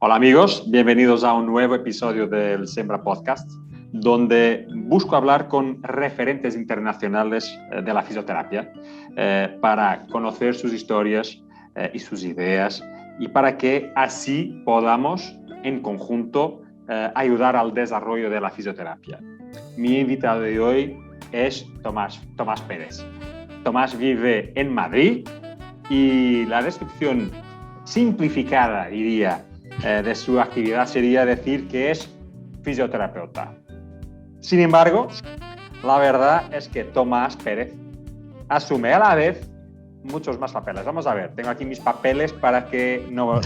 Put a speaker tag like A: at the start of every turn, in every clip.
A: Hola amigos, bienvenidos a un nuevo episodio del Sembra Podcast, donde busco hablar con referentes internacionales de la fisioterapia para conocer sus historias y sus ideas y para que así podamos en conjunto ayudar al desarrollo de la fisioterapia. Mi invitado de hoy es Tomás Pérez. Tomás vive en Madrid y la descripción simplificada, diría, de su actividad sería decir que es fisioterapeuta. Sin embargo, la verdad es que Tomás Pérez asume a la vez muchos más papeles. Vamos a ver, tengo aquí mis papeles para que no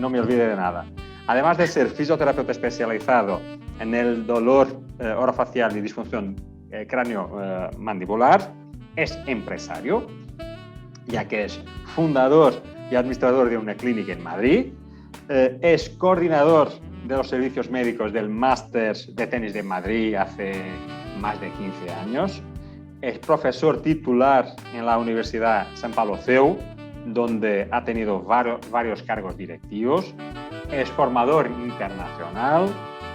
A: me olvide de nada. Además de ser fisioterapeuta especializado en el dolor orofacial y disfunción cráneo-mandibular, es empresario, ya que es fundador y administrador de una clínica en Madrid, es coordinador de los servicios médicos del Máster de Tenis de Madrid hace más de 15 años, es profesor titular en la Universidad San Pablo CEU, donde ha tenido varios cargos directivos, es formador internacional,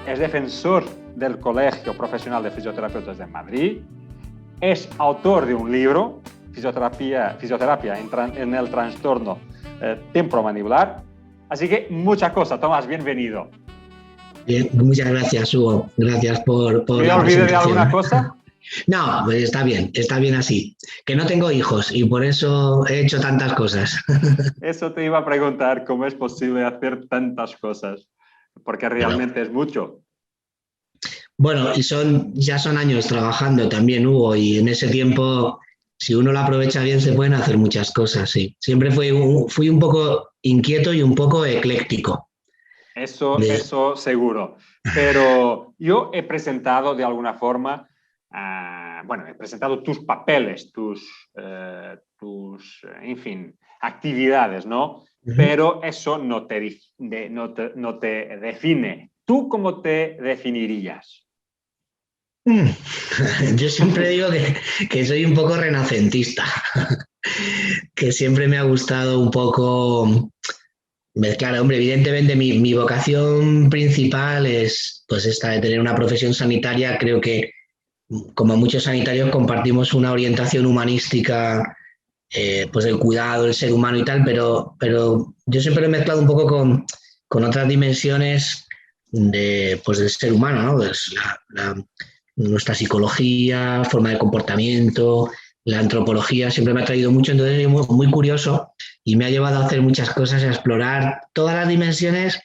A: es defensor del Colegio Profesional de Fisioterapeutas de Madrid, es autor de un libro, Fisioterapia en el trastorno temporomandibular. Así que muchas cosas. Tomás, bienvenido.
B: Bien, muchas gracias, Hugo. Gracias por
A: ¿Me
B: la
A: olvidé de
B: presentación.
A: alguna cosa?
B: No, pues está bien así. Que no tengo hijos y por eso he hecho tantas cosas.
A: Eso te iba a preguntar, ¿cómo es posible hacer tantas cosas? Porque
B: Bueno,
A: realmente es mucho.
B: bueno, ya son años trabajando también, Hugo, y en ese tiempo, si uno lo aprovecha bien, se pueden hacer muchas cosas, sí. Siempre fui un poco inquieto y un poco ecléctico.
A: Eso seguro. Pero yo he presentado de alguna forma, he presentado tus papeles, en fin, actividades, ¿no?
B: Uh-huh.
A: Pero eso no te define. ¿Tú cómo te definirías?
B: Yo siempre digo que soy un poco renacentista, que siempre me ha gustado un poco. Claro, hombre, evidentemente mi vocación principal es pues esta de tener una profesión sanitaria. Creo que como muchos sanitarios compartimos una orientación humanística, pues del cuidado del ser humano y tal, pero yo siempre lo he mezclado un poco con otras dimensiones pues del ser humano, ¿no? Pues nuestra psicología, forma de comportamiento, la antropología siempre me ha traído mucho, entonces es muy curioso y me ha llevado a hacer muchas cosas y a explorar todas las dimensiones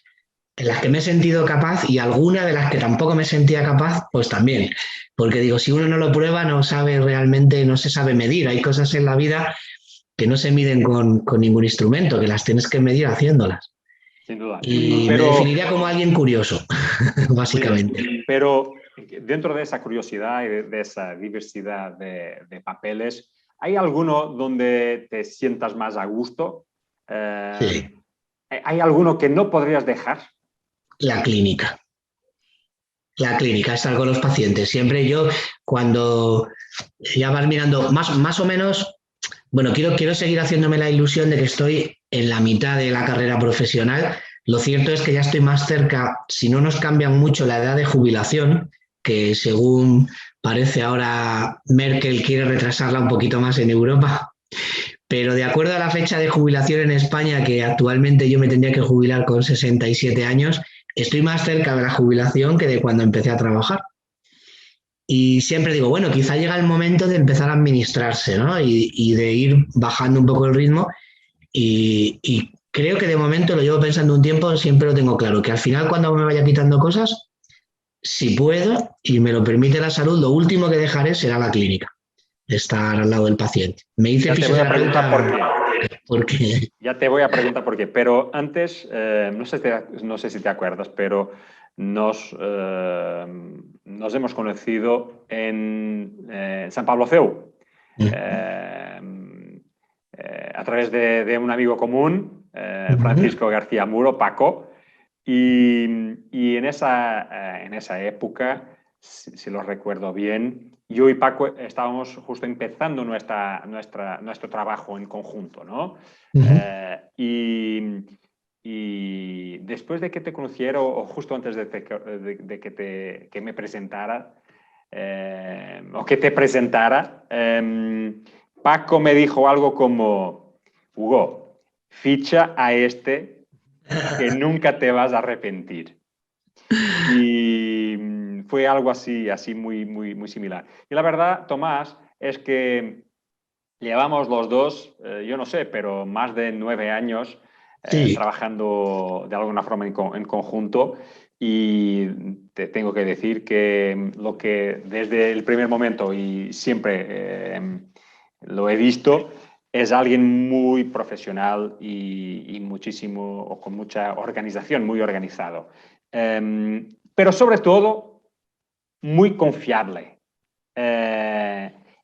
B: en las que me he sentido capaz y alguna de las que tampoco me sentía capaz, pues también. Porque digo, si uno no lo prueba, no sabe realmente, no se sabe medir. Hay cosas en la vida que no se miden con ningún instrumento, que las tienes que medir haciéndolas.
A: Sin duda.
B: Y me
A: Pero,
B: definiría como alguien curioso,
A: muy bien,
B: básicamente.
A: pero dentro de esa curiosidad y de esa diversidad de papeles, ¿hay alguno donde te sientas más a gusto?
B: Sí,
A: ¿Hay alguno que no podrías dejar?
B: la clínica. La clínica, estar con los pacientes. Siempre yo, cuando ya vas mirando más o menos, bueno, quiero seguir haciéndome la ilusión de que estoy en la mitad de la carrera profesional. Lo cierto es que ya estoy más cerca, si no nos cambian mucho la edad de jubilación, que según parece ahora Merkel quiere retrasarla un poquito más en Europa, pero de acuerdo a la fecha de jubilación en España, que actualmente yo me tendría que jubilar con 67 años, estoy más cerca de la jubilación que de cuando empecé a trabajar. Y siempre digo, bueno, quizá llega el momento de empezar a administrarse, ¿no? Y de ir bajando un poco el ritmo. Y creo que de momento lo llevo pensando un tiempo, siempre lo tengo claro, que al final cuando me vaya quitando cosas, si puedo y me lo permite la salud, lo último que dejaré será la clínica, estar al lado del paciente. Me hice
A: Ya te voy a preguntar por
B: fisioterapeuta
A: qué.
B: porque...
A: Ya te voy a preguntar por qué. Pero antes, no sé si te acuerdas, pero nos hemos conocido en San Pablo CEU. Eh, a través de un amigo común, Francisco García Muro, Paco, y en esa época, si lo recuerdo bien, yo y Paco estábamos justo empezando nuestro trabajo en conjunto, ¿no? Y después de que te conociera o justo antes de que me presentara, o que te presentara, Paco me dijo algo como: Hugo, ficha a este que nunca te vas a arrepentir. Y fue algo así muy, muy, muy similar. Y la verdad, Tomás, es que llevamos los dos, yo no sé, pero más de 9 años
B: Sí.
A: trabajando de alguna forma en conjunto, y te tengo que decir que lo que desde el primer momento y siempre lo he visto, es alguien muy profesional y muchísimo, o con mucha organización, muy organizado. Pero sobre todo, muy confiable.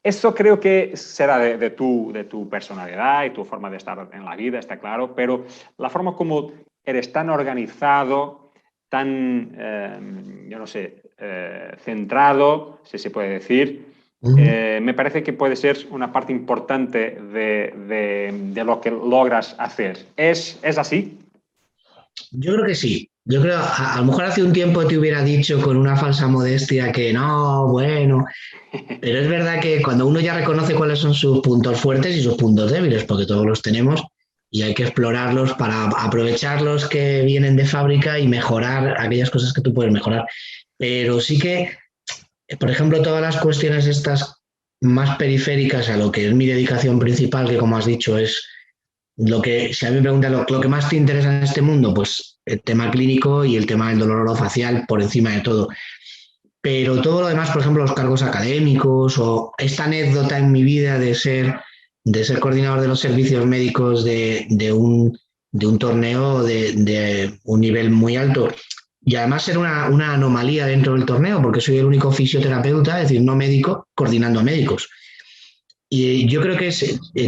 A: Eso creo que será de tu personalidad y tu forma de estar en la vida, está claro, pero la forma como eres tan organizado, tan, yo no sé, centrado, si se puede decir, me parece que puede ser una parte importante de lo que logras hacer. ¿Es así?
B: Yo creo que sí. Yo creo, a lo mejor hace un tiempo te hubiera dicho con una falsa modestia que no, bueno, pero es verdad que cuando uno ya reconoce cuáles son sus puntos fuertes y sus puntos débiles, porque todos los tenemos, y hay que explorarlos para aprovechar los que vienen de fábrica y mejorar aquellas cosas que tú puedes mejorar. Pero sí que, por ejemplo, todas las cuestiones estas más periféricas a lo que es mi dedicación principal, que como has dicho es lo que, si a mí me preguntan lo que más te interesa en este mundo, pues el tema clínico y el tema del dolor orofacial por encima de todo. Pero todo lo demás, por ejemplo, los cargos académicos o esta anécdota en mi vida de ser coordinador de los servicios médicos de un torneo de un nivel muy alto y además ser una anomalía dentro del torneo porque soy el único fisioterapeuta, es decir, no médico, coordinando a médicos. Y yo creo que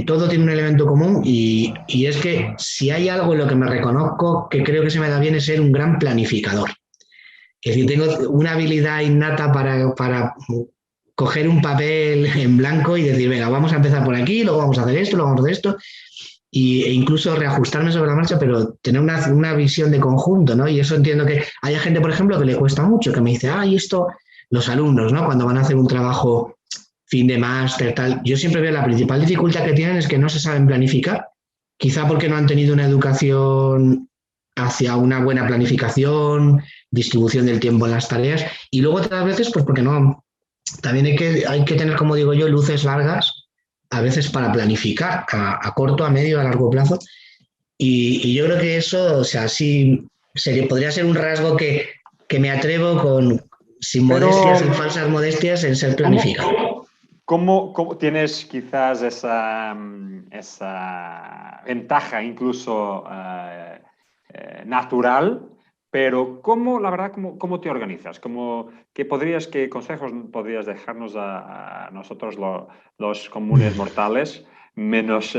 B: todo tiene un elemento común y es que si hay algo en lo que me reconozco que creo que se me da bien es ser un gran planificador. Es decir, tengo una habilidad innata para coger un papel en blanco y decir, venga, vamos a empezar por aquí, luego vamos a hacer esto, luego vamos a hacer esto, e incluso reajustarme sobre la marcha, pero tener una visión de conjunto, ¿no? Y eso entiendo que hay gente, por ejemplo, que le cuesta mucho, que me dice, y esto, los alumnos, ¿no? Cuando van a hacer un trabajo fin de máster, tal, yo siempre veo la principal dificultad que tienen es que no se saben planificar, quizá porque no han tenido una educación hacia una buena planificación, distribución del tiempo en las tareas, y luego otras veces, pues porque no, también hay que tener, como digo yo, luces largas, a veces para planificar a corto, a medio, a largo plazo, y yo creo que eso, o sea, sí, podría ser un rasgo que me atrevo sin modestias, sin
A: Pero,
B: falsas modestias, en ser
A: ¿cómo,
B: planificado.
A: cómo tienes quizás esa ventaja incluso natural, pero la verdad, cómo te organizas? ¿Qué consejos podrías dejarnos a nosotros los comunes mortales, menos,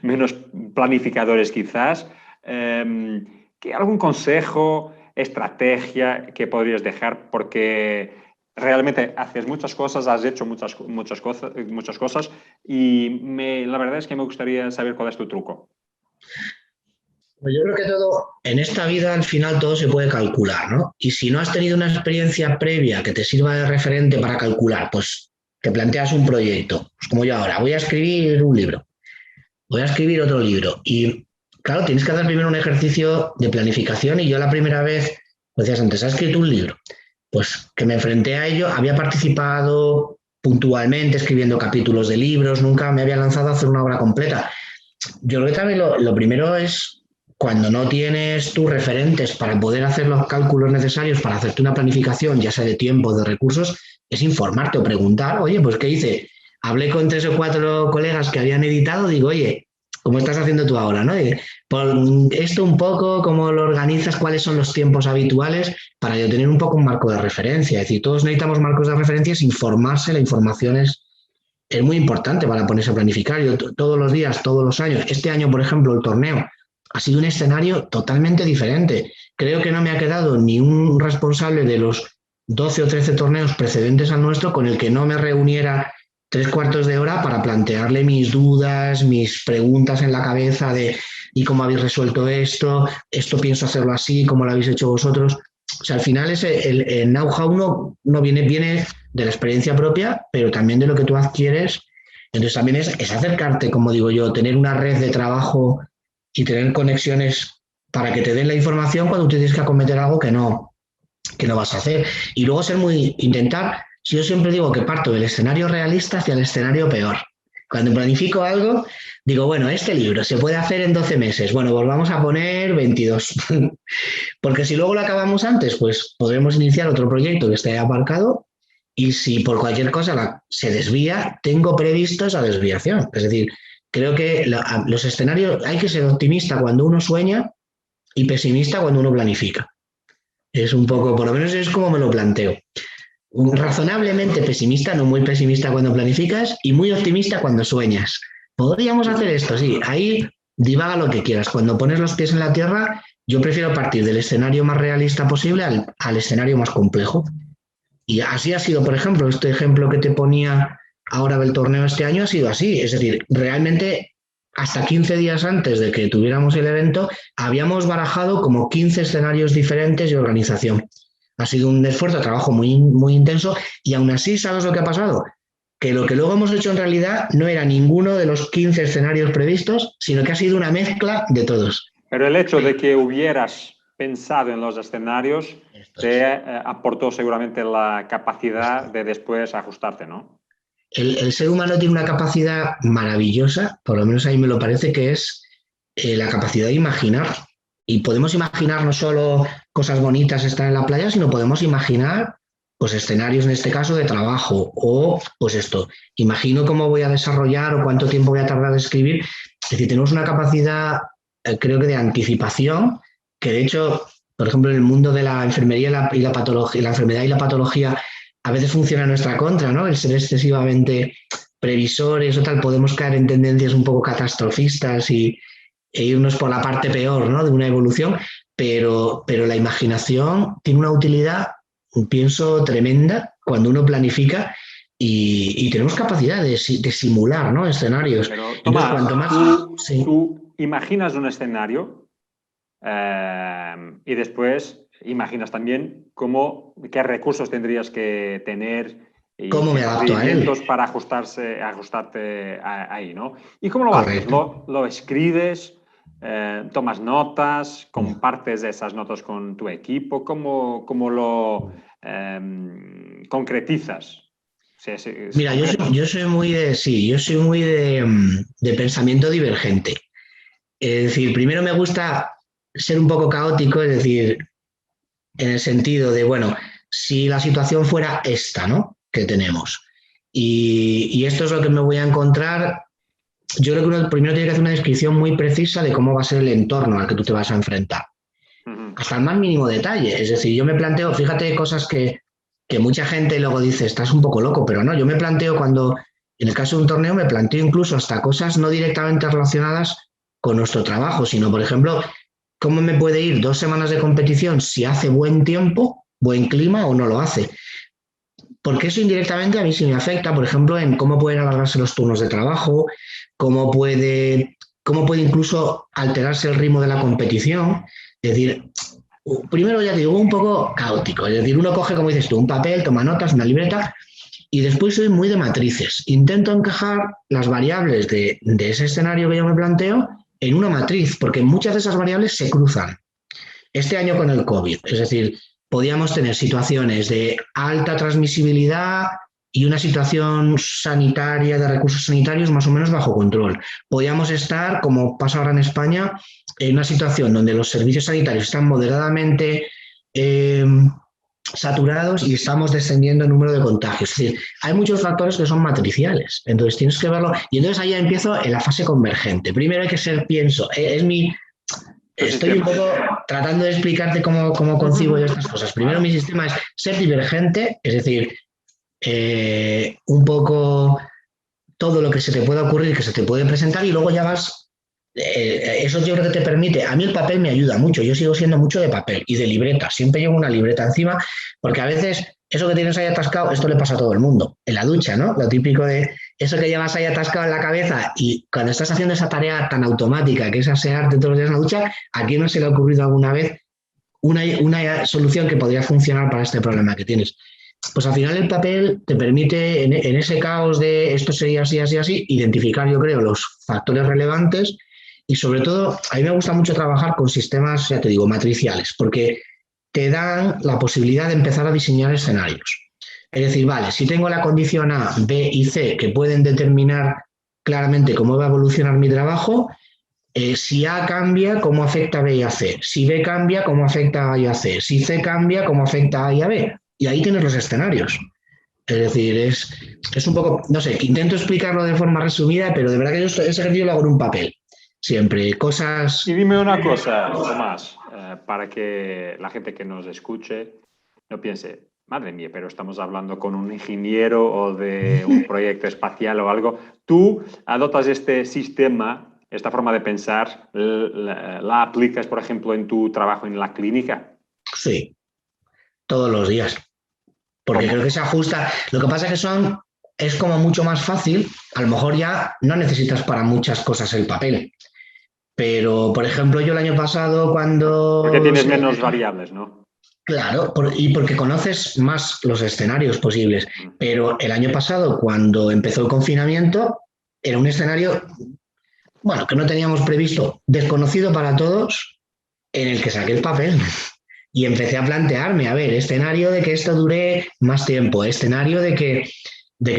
A: menos planificadores quizás? ¿Algún consejo, estrategia que podrías dejar? Porque realmente haces muchas cosas, has hecho muchas cosas y la verdad es que me gustaría saber cuál es tu truco.
B: Pues yo creo que todo, en esta vida al final todo se puede calcular, ¿no? Y si no has tenido una experiencia previa que te sirva de referente para calcular, pues te planteas un proyecto, pues como yo ahora, voy a escribir un libro, voy a escribir otro libro. Y claro, tienes que hacer primero un ejercicio de planificación y yo la primera vez, pues decías antes, has escrito un libro, pues que me enfrenté a ello, había participado puntualmente escribiendo capítulos de libros, nunca me había lanzado a hacer una obra completa. Yo creo que también lo primero es cuando no tienes tus referentes para poder hacer los cálculos necesarios para hacerte una planificación, ya sea de tiempo, de recursos, es informarte o preguntar, oye, pues ¿qué hice? Hablé con 3 o 4 colegas que habían editado, digo, oye, ¿cómo estás haciendo tú ahora? ¿No? Y por esto un poco, ¿cómo lo organizas? ¿Cuáles son los tiempos habituales? Para yo tener un poco un marco de referencia. Es decir, todos necesitamos marcos de referencia, informarse, la información es muy importante para ponerse a planificar. Yo todos los días, todos los años, este año, por ejemplo, el torneo ha sido un escenario totalmente diferente. Creo que no me ha quedado ni un responsable de los 12 o 13 torneos precedentes al nuestro con el que no me reuniera 3 cuartos de hora para plantearle mis dudas, mis preguntas en la cabeza de ¿y cómo habéis resuelto esto? Esto pienso hacerlo así, ¿cómo lo habéis hecho vosotros? O sea, al final el know-how no viene de la experiencia propia, pero también de lo que tú adquieres. Entonces también es acercarte, como digo yo, tener una red de trabajo y tener conexiones para que te den la información cuando tú tienes que acometer algo que no vas a hacer. Y luego intentar, si yo siempre digo que parto del escenario realista hacia el escenario peor. Cuando planifico algo, digo, bueno, este libro se puede hacer en 12 meses. Bueno, volvamos a poner 22. Porque si luego lo acabamos antes, pues podremos iniciar otro proyecto que esté aparcado y si por cualquier cosa se desvía, tengo previsto esa desviación. Es decir, creo que los escenarios, hay que ser optimista cuando uno sueña y pesimista cuando uno planifica. Es un poco, por lo menos es como me lo planteo. Razonablemente pesimista, no muy pesimista cuando planificas y muy optimista cuando sueñas. Podríamos hacer esto, sí. Ahí divaga lo que quieras. Cuando pones los pies en la tierra, yo prefiero partir del escenario más realista posible al escenario más complejo. Y así ha sido, por ejemplo, este ejemplo que te ponía ahora del torneo este año ha sido así. Es decir, realmente hasta 15 días antes de que tuviéramos el evento, habíamos barajado como 15 escenarios diferentes de organización. Ha sido un esfuerzo de trabajo muy, muy intenso y aún así, ¿sabes lo que ha pasado? Que lo que luego hemos hecho en realidad no era ninguno de los 15 escenarios previstos, sino que ha sido una mezcla de todos.
A: Pero el hecho de que hubieras pensado en los escenarios te aportó seguramente la capacidad de después ajustarte, ¿no?
B: El ser humano tiene una capacidad maravillosa, por lo menos a mí me lo parece, que es la capacidad de imaginar. Y podemos imaginar no solo cosas bonitas estar en la playa, sino podemos imaginar pues escenarios, en este caso, de trabajo o pues esto, imagino cómo voy a desarrollar o cuánto tiempo voy a tardar en escribir. Es decir, tenemos una capacidad, creo que de anticipación, que de hecho, por ejemplo, en el mundo de la enfermería y la patología, la enfermedad y la patología, a veces funciona en nuestra contra, ¿no? El ser excesivamente previsores o tal, podemos caer en tendencias un poco catastrofistas e irnos por la parte peor, ¿no? De una evolución, pero la imaginación tiene una utilidad, pienso, tremenda cuando uno planifica y tenemos capacidad de simular, ¿no? Escenarios.
A: Pero, Tomás,
B: entonces, cuanto más...
A: tú imaginas un escenario y después imaginas también qué recursos tendrías que tener y
B: ¿Cómo me adapto a él?
A: para ajustarte ahí, ¿no? ¿Y cómo lo haces? ¿Lo escribes? ¿Tomas notas? ¿Compartes esas notas con tu equipo? ¿Cómo lo concretizas?
B: Mira, yo soy muy de pensamiento divergente. Es decir, primero me gusta ser un poco caótico, es decir, en el sentido de, bueno, si la situación fuera esta, ¿no? Que tenemos. Y esto es lo que me voy a encontrar. Yo creo que uno primero tiene que hacer una descripción muy precisa de cómo va a ser el entorno al que tú te vas a enfrentar. Hasta el más mínimo detalle. Es decir, yo me planteo, fíjate, cosas que mucha gente luego dice, estás un poco loco, pero no, yo me planteo cuando, en el caso de un torneo, me planteo incluso hasta cosas no directamente relacionadas con nuestro trabajo, sino, por ejemplo, ¿cómo me puede ir 2 semanas de competición si hace buen tiempo, buen clima o no lo hace? Porque eso indirectamente a mí sí me afecta, por ejemplo, en cómo pueden alargarse los turnos de trabajo, cómo puede incluso alterarse el ritmo de la competición. Es decir, primero ya te digo, un poco caótico. Es decir, uno coge, como dices tú, un papel, toma notas, una libreta, y después soy muy de matrices. Intento encajar las variables de ese escenario que yo me planteo en una matriz, porque muchas de esas variables se cruzan. Este año con el COVID, es decir, podíamos tener situaciones de alta transmisibilidad y una situación sanitaria de recursos sanitarios más o menos bajo control. Podíamos estar, como pasa ahora en España, en una situación donde los servicios sanitarios están moderadamente saturados y estamos descendiendo en número de contagios. Es decir, hay muchos factores que son matriciales. Entonces tienes que verlo. Y entonces ahí ya empiezo en la fase convergente. Primero hay que ser, estoy un poco tratando de explicarte cómo concibo yo estas cosas. Primero mi sistema es ser divergente, es decir, un poco todo lo que se te pueda ocurrir, que se te puede presentar y luego ya vas... eso yo creo que te permite, a mí el papel me ayuda mucho, yo sigo siendo mucho de papel y de libreta, siempre llevo una libreta encima porque a veces eso que tienes ahí atascado, esto le pasa a todo el mundo. En la ducha, ¿no? Lo típico de eso que llevas ahí atascado en la cabeza y cuando estás haciendo esa tarea tan automática que es asearte todos los días en la ducha, ¿a quién no se le ha ocurrido alguna vez una solución que podría funcionar para este problema que tienes? Pues al final el papel te permite, en ese caos de esto sería así, así, así, identificar, yo creo, los factores relevantes y sobre todo, a mí me gusta mucho trabajar con sistemas, ya te digo, matriciales, porque te dan la posibilidad de empezar a diseñar escenarios. Es decir, vale, si tengo la condición A, B y C que pueden determinar claramente cómo va a evolucionar mi trabajo, si A cambia, ¿cómo afecta a B y a C? Si B cambia, ¿cómo afecta a A y a C? Si C cambia, ¿cómo afecta a A y a B? Y ahí tienes los escenarios. Es decir, es un poco, no sé, que intento explicarlo de forma resumida, pero de verdad que yo ese ejercicio lo hago en un papel. Siempre, cosas...
A: Y dime una cosa, Tomás, para que la gente que nos escuche no piense, madre mía, pero estamos hablando con un ingeniero o de un proyecto espacial o algo. ¿Tú adoptas este sistema, esta forma de pensar, la aplicas, por ejemplo, en tu trabajo en la clínica?
B: Sí, todos los días. Porque
A: ¿Cómo?
B: creo que se ajusta. Lo que pasa es que es como mucho más fácil. A lo mejor ya no necesitas para muchas cosas el papel. Pero, por ejemplo, yo el año pasado
A: Porque
B: cuando...
A: tienes menos variables, ¿no?
B: Claro, y porque conoces más los escenarios posibles. Pero el año pasado, cuando empezó el confinamiento, era un escenario, bueno, que no teníamos previsto, desconocido para todos, en el que saqué el papel. Y empecé a plantearme, a ver, escenario de que esto dure más tiempo, escenario de que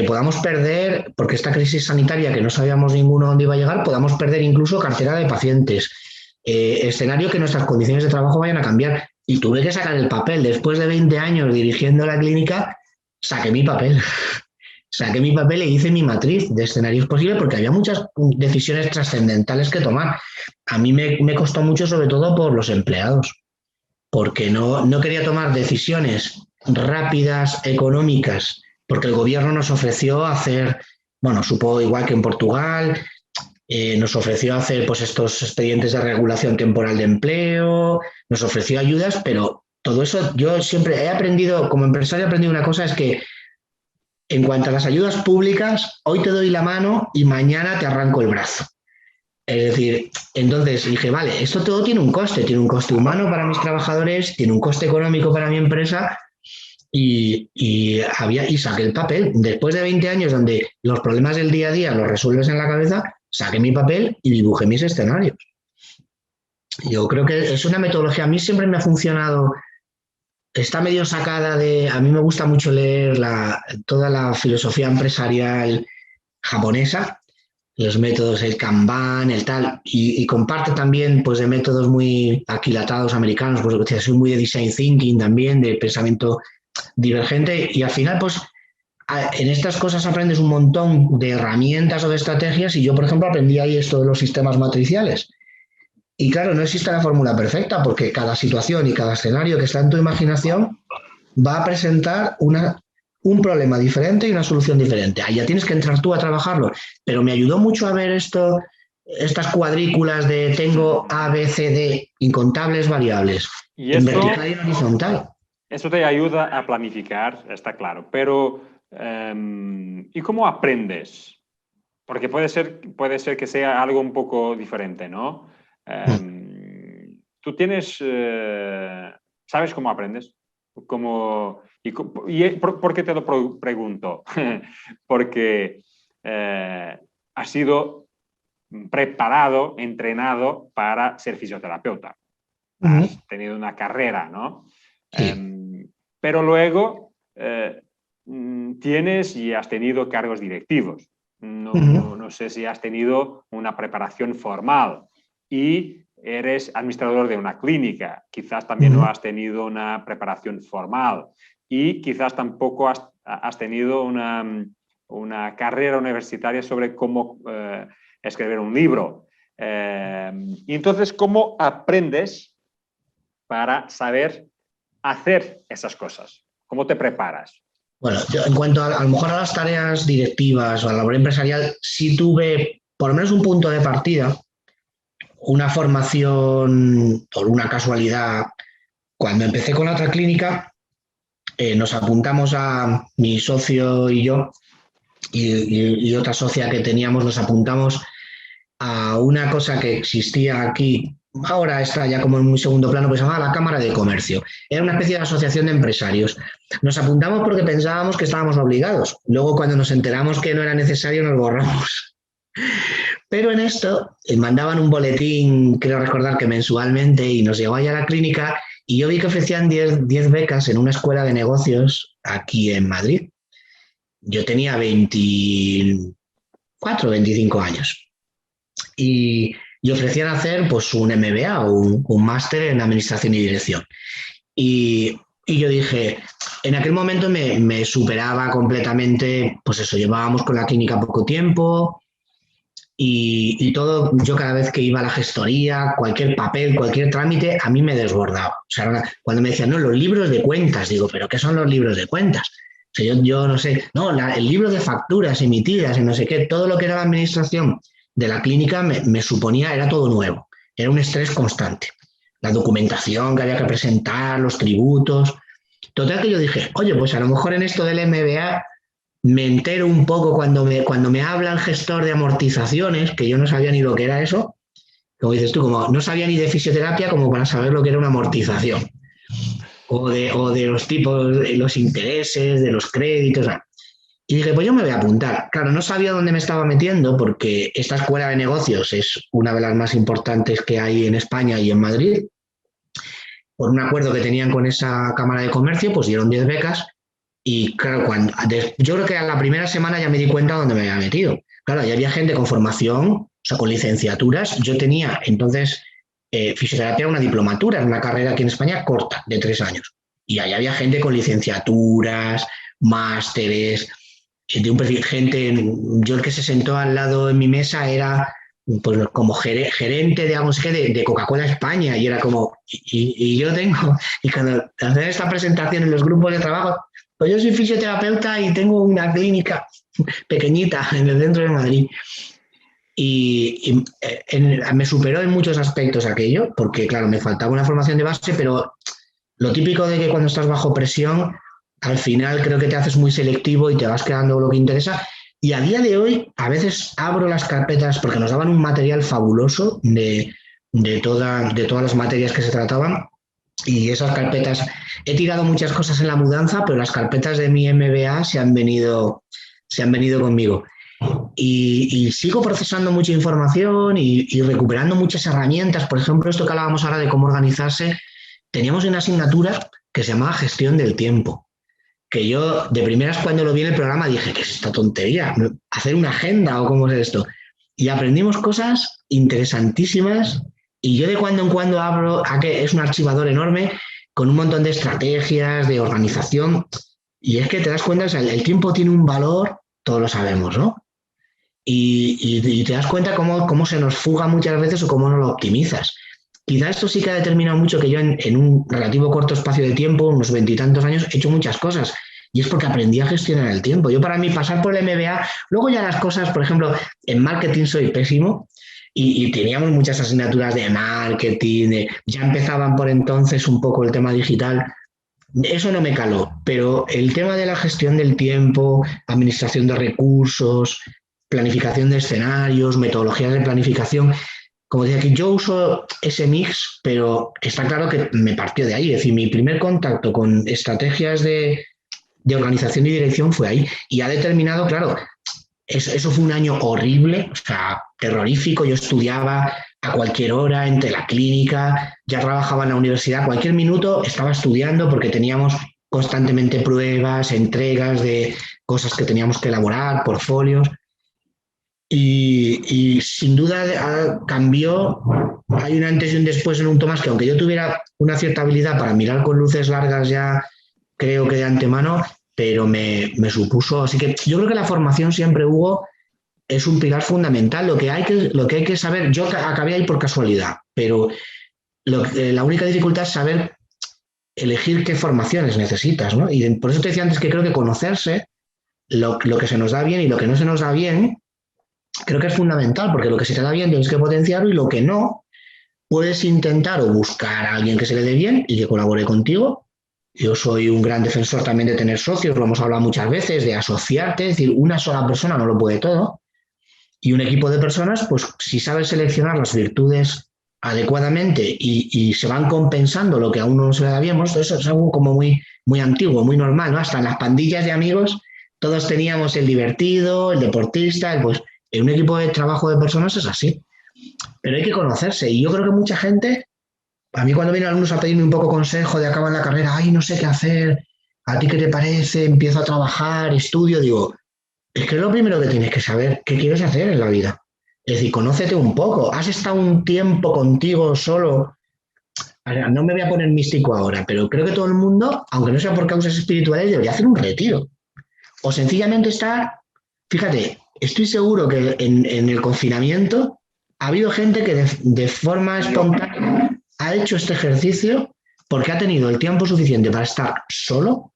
B: podamos perder, porque esta crisis sanitaria que no sabíamos ninguno dónde iba a llegar, podamos perder incluso cartera de pacientes, escenario que nuestras condiciones de trabajo vayan a cambiar. Y tuve que sacar el papel. Después de 20 años dirigiendo la clínica, saqué mi papel. Saqué mi papel e hice mi matriz de escenarios posibles porque había muchas decisiones trascendentales que tomar. A mí me costó mucho, sobre todo por los empleados, porque no quería tomar decisiones rápidas, económicas, porque el gobierno nos ofreció hacer, bueno, supongo igual que en Portugal, nos ofreció hacer pues estos expedientes de regulación temporal de empleo, nos ofreció ayudas, pero todo eso yo siempre he aprendido, como empresario he aprendido una cosa, es que en cuanto a las ayudas públicas, hoy te doy la mano y mañana te arranco el brazo. Es decir, entonces dije, vale, esto todo tiene un coste humano para mis trabajadores, tiene un coste económico para mi empresa y saqué el papel. Después de 20 años donde los problemas del día a día los resuelves en la cabeza, saqué mi papel y dibujé mis escenarios. Yo creo que es una metodología, a mí siempre me ha funcionado, está medio sacada de, a mí me gusta mucho leer toda la filosofía empresarial japonesa, los métodos, el Kanban, el tal, y comparte también pues de métodos muy aquilatados americanos, pues soy muy de design thinking también, de pensamiento divergente, y al final pues en estas cosas aprendes un montón de herramientas o de estrategias, y yo por ejemplo aprendí ahí esto de los sistemas matriciales. Y claro, no existe la fórmula perfecta, porque cada situación y cada escenario que está en tu imaginación va a presentar un problema diferente y una solución diferente. Ahí ya tienes que entrar tú a trabajarlo. Pero me ayudó mucho a ver estas cuadrículas de tengo A, B, C, D, incontables variables,
A: Y
B: en
A: eso,
B: vertical y en horizontal.
A: eso te ayuda a planificar, está claro. Pero, ¿y cómo aprendes? Porque puede ser que sea algo un poco diferente, ¿no? Tú tienes, ¿sabes cómo aprendes? ¿Por qué te lo pregunto? Porque has sido preparado, entrenado para ser fisioterapeuta. Has tenido una carrera, ¿no?
B: Sí.
A: Pero luego tienes y has tenido cargos directivos. No sé si has tenido una preparación formal y eres administrador de una clínica. Quizás también no has tenido una preparación formal y quizás tampoco has tenido una carrera universitaria sobre cómo escribir un libro. Y entonces, ¿cómo aprendes para saber hacer esas cosas? ¿Cómo te preparas?
B: Bueno, yo, en cuanto a lo mejor a las tareas directivas o a la labor empresarial, sí tuve por lo menos un punto de partida, una formación por una casualidad. Cuando empecé con la otra clínica, nos apuntamos a mi socio y yo y otra socia que teníamos, nos apuntamos a una cosa que existía aquí, ahora está ya como en un segundo plano, que se llamaba la Cámara de Comercio. Era una especie de asociación de empresarios. Nos apuntamos porque pensábamos que estábamos obligados. Luego, cuando nos enteramos que no era necesario, nos borramos. Pero en esto mandaban un boletín, creo recordar que mensualmente, y nos llegó allá a la clínica y yo vi que ofrecían 10 becas en una escuela de negocios aquí en Madrid. Yo tenía 24, 25 años y ofrecían hacer pues un MBA o un máster en administración y dirección. Y yo dije, en aquel momento me superaba completamente, pues eso, llevábamos con la clínica poco tiempo y todo, yo cada vez que iba a la gestoría, cualquier papel, cualquier trámite, a mí me desbordaba. O sea, cuando me decían, no, los libros de cuentas, digo, ¿pero qué son los libros de cuentas? O sea, yo no sé, no, el libro de facturas emitidas y no sé qué, todo lo que era la administración de la clínica me suponía, era todo nuevo, era un estrés constante. La documentación que había que presentar, los tributos. Total que yo dije, oye, pues a lo mejor en esto del MBA me entero un poco cuando me habla el gestor de amortizaciones, que yo no sabía ni lo que era eso, como dices tú, como no sabía ni de fisioterapia como para saber lo que era una amortización, o de los tipos, los intereses, de los créditos. Y dije, pues yo me voy a apuntar. Claro, no sabía dónde me estaba metiendo porque esta escuela de negocios es una de las más importantes que hay en España y en Madrid. Por un acuerdo que tenían con esa Cámara de Comercio, pues dieron 10 becas. Y claro, yo creo que a la primera semana ya me di cuenta dónde me había metido. Claro, ya había gente con formación, o sea, con licenciaturas. Yo tenía entonces fisioterapia, una diplomatura, una carrera aquí en España corta, de 3 años. Y allá había gente con licenciaturas, másteres, de un perfil, gente, yo el que se sentó al lado de mi mesa era pues como gerente de algo de Coca-Cola España y era como, y yo tengo, y cuando hacen esta presentación en los grupos de trabajo, pues yo soy fisioterapeuta y tengo una clínica pequeñita en el centro de Madrid. Me superó en muchos aspectos aquello, porque claro, me faltaba una formación de base, pero lo típico de que cuando estás bajo presión, al final creo que te haces muy selectivo y te vas quedando lo que interesa. Y a día de hoy, a veces abro las carpetas porque nos daban un material fabuloso de todas las materias que se trataban. Y esas carpetas, he tirado muchas cosas en la mudanza, pero las carpetas de mi MBA se han venido conmigo. Y sigo procesando mucha información y recuperando muchas herramientas. Por ejemplo, esto que hablábamos ahora de cómo organizarse, teníamos una asignatura que se llamaba gestión del tiempo, que yo de primeras cuando lo vi en el programa dije, ¿qué es esta tontería? ¿Hacer una agenda o cómo es esto? Y aprendimos cosas interesantísimas y yo de cuando en cuando abro, que es un archivador enorme con un montón de estrategias, de organización, y es que te das cuenta, o sea, el tiempo tiene un valor, todos lo sabemos, ¿no? Y te das cuenta cómo se nos fuga muchas veces o cómo no lo optimizas. Quizá esto sí que ha determinado mucho que yo en un relativo corto espacio de tiempo, unos 20 y tantos años, he hecho muchas cosas. Y es porque aprendí a gestionar el tiempo. Yo para mí pasar por el MBA, luego ya las cosas, por ejemplo, en marketing soy pésimo y teníamos muchas asignaturas de marketing, ya empezaban por entonces un poco el tema digital. Eso no me caló, pero el tema de la gestión del tiempo, administración de recursos, planificación de escenarios, metodologías de planificación, como decía aquí, yo uso ese mix, pero está claro que me partió de ahí. Es decir, mi primer contacto con estrategias de organización y dirección fue ahí. Y ha determinado, claro, eso fue un año horrible, o sea, terrorífico. Yo estudiaba a cualquier hora entre la clínica, ya trabajaba en la universidad, cualquier minuto estaba estudiando porque teníamos constantemente pruebas, entregas de cosas que teníamos que elaborar, portfolios. Y sin duda cambió, hay un antes y un después en un Tomás que aunque yo tuviera una cierta habilidad para mirar con luces largas ya creo que de antemano, pero me supuso, así que yo creo que la formación siempre, Hugo, es un pilar fundamental. Lo que hay que saber, yo acabé ahí por casualidad, pero la única dificultad es saber elegir qué formaciones necesitas, ¿no? Y por eso te decía antes que creo que conocerse, lo que se nos da bien y lo que no se nos da bien, creo que es fundamental, porque lo que se te da bien tienes que potenciarlo y lo que no, puedes intentar o buscar a alguien que se le dé bien y que colabore contigo, Yo soy un gran defensor también de tener socios, lo hemos hablado muchas veces, de asociarte, es decir, una sola persona no lo puede todo. Y un equipo de personas, pues si sabes seleccionar las virtudes adecuadamente y se van compensando lo que a uno no se le da bien, pues eso es algo como muy antiguo, muy normal, ¿no? Hasta en las pandillas de amigos todos teníamos el divertido, el deportista, pues en un equipo de trabajo de personas es así. Pero hay que conocerse y yo creo que mucha gente, a mí cuando vienen alumnos a pedirme un poco consejo de acabar la carrera, ay, no sé qué hacer, ¿a ti qué te parece? Empiezo a trabajar, estudio, digo, es que es lo primero que tienes que saber, qué quieres hacer en la vida. Es decir, conócete un poco. ¿Has estado un tiempo contigo solo? Ahora, no me voy a poner místico ahora, pero creo que todo el mundo, aunque no sea por causas espirituales, debería hacer un retiro. O sencillamente estar, fíjate, estoy seguro que en el confinamiento ha habido gente que de forma espontánea ha hecho este ejercicio porque ha tenido el tiempo suficiente para estar solo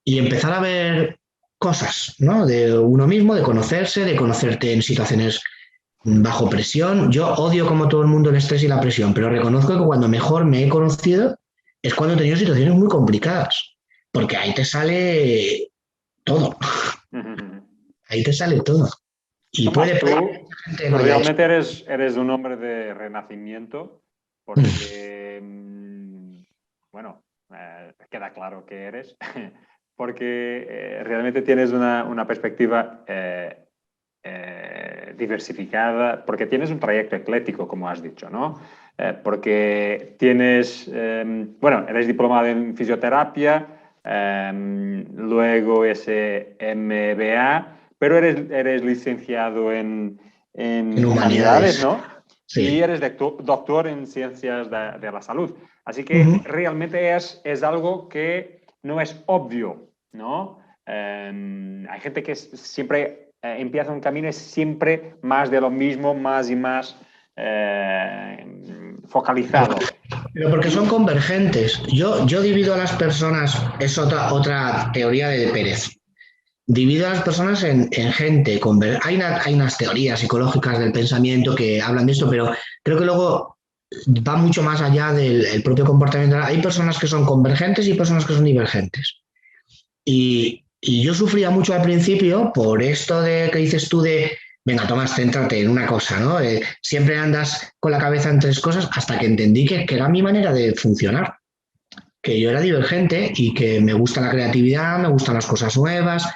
B: y empezar a ver cosas, ¿no? De uno mismo, de conocerse, de conocerte en situaciones bajo presión. Yo odio como todo el mundo el estrés y la presión, pero reconozco que cuando mejor me he conocido es cuando he tenido situaciones muy complicadas, porque ahí te sale todo, ahí te sale todo. Y
A: Tomás,
B: puede
A: tú,
B: que mucha gente
A: tú
B: no haya hecho.
A: realmente eres un hombre de renacimiento porque, bueno, queda claro que eres, porque realmente tienes una perspectiva diversificada, porque tienes un trayecto ecléctico, como has dicho, ¿no? Porque tienes, bueno, eres diplomado en fisioterapia, luego ese MBA, pero eres licenciado en
B: En
A: humanidades,
B: humanidades,
A: ¿no? Y
B: sí.
A: eres doctor en ciencias de la salud. Así que realmente es algo que no es obvio, ¿no? Hay gente que siempre empieza un camino, es siempre más de lo mismo, más y más focalizado.
B: Pero porque son convergentes. Yo divido a las personas, es otra teoría de Pérez. Divido a las personas en gente. Hay unas teorías psicológicas del pensamiento que hablan de esto, pero creo que luego va mucho más allá del propio comportamiento. Hay personas que son convergentes y personas que son divergentes. Y yo sufría mucho al principio por esto de que dices tú de, venga, Tomás, céntrate en una cosa, ¿no? Siempre andas con la cabeza en tres cosas hasta que entendí que era mi manera de funcionar, que yo era divergente y que me gusta la creatividad, me gustan las cosas nuevas.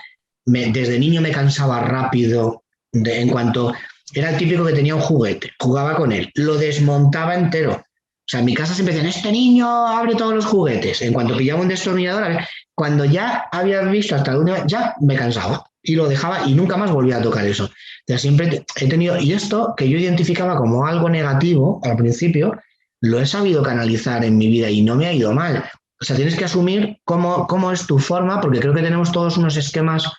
B: Desde niño me cansaba rápido en cuanto era el típico que tenía un juguete, jugaba con él, lo desmontaba entero. O sea, en mi casa siempre decían, este niño abre todos los juguetes. En cuanto pillaba un destornillador, cuando ya había visto hasta la última, ya me cansaba y lo dejaba y nunca más volvía a tocar eso. O sea, siempre he tenido, y esto que yo identificaba como algo negativo al principio, lo he sabido canalizar en mi vida y no me ha ido mal. O sea, tienes que asumir cómo es tu forma, porque creo que tenemos todos unos esquemas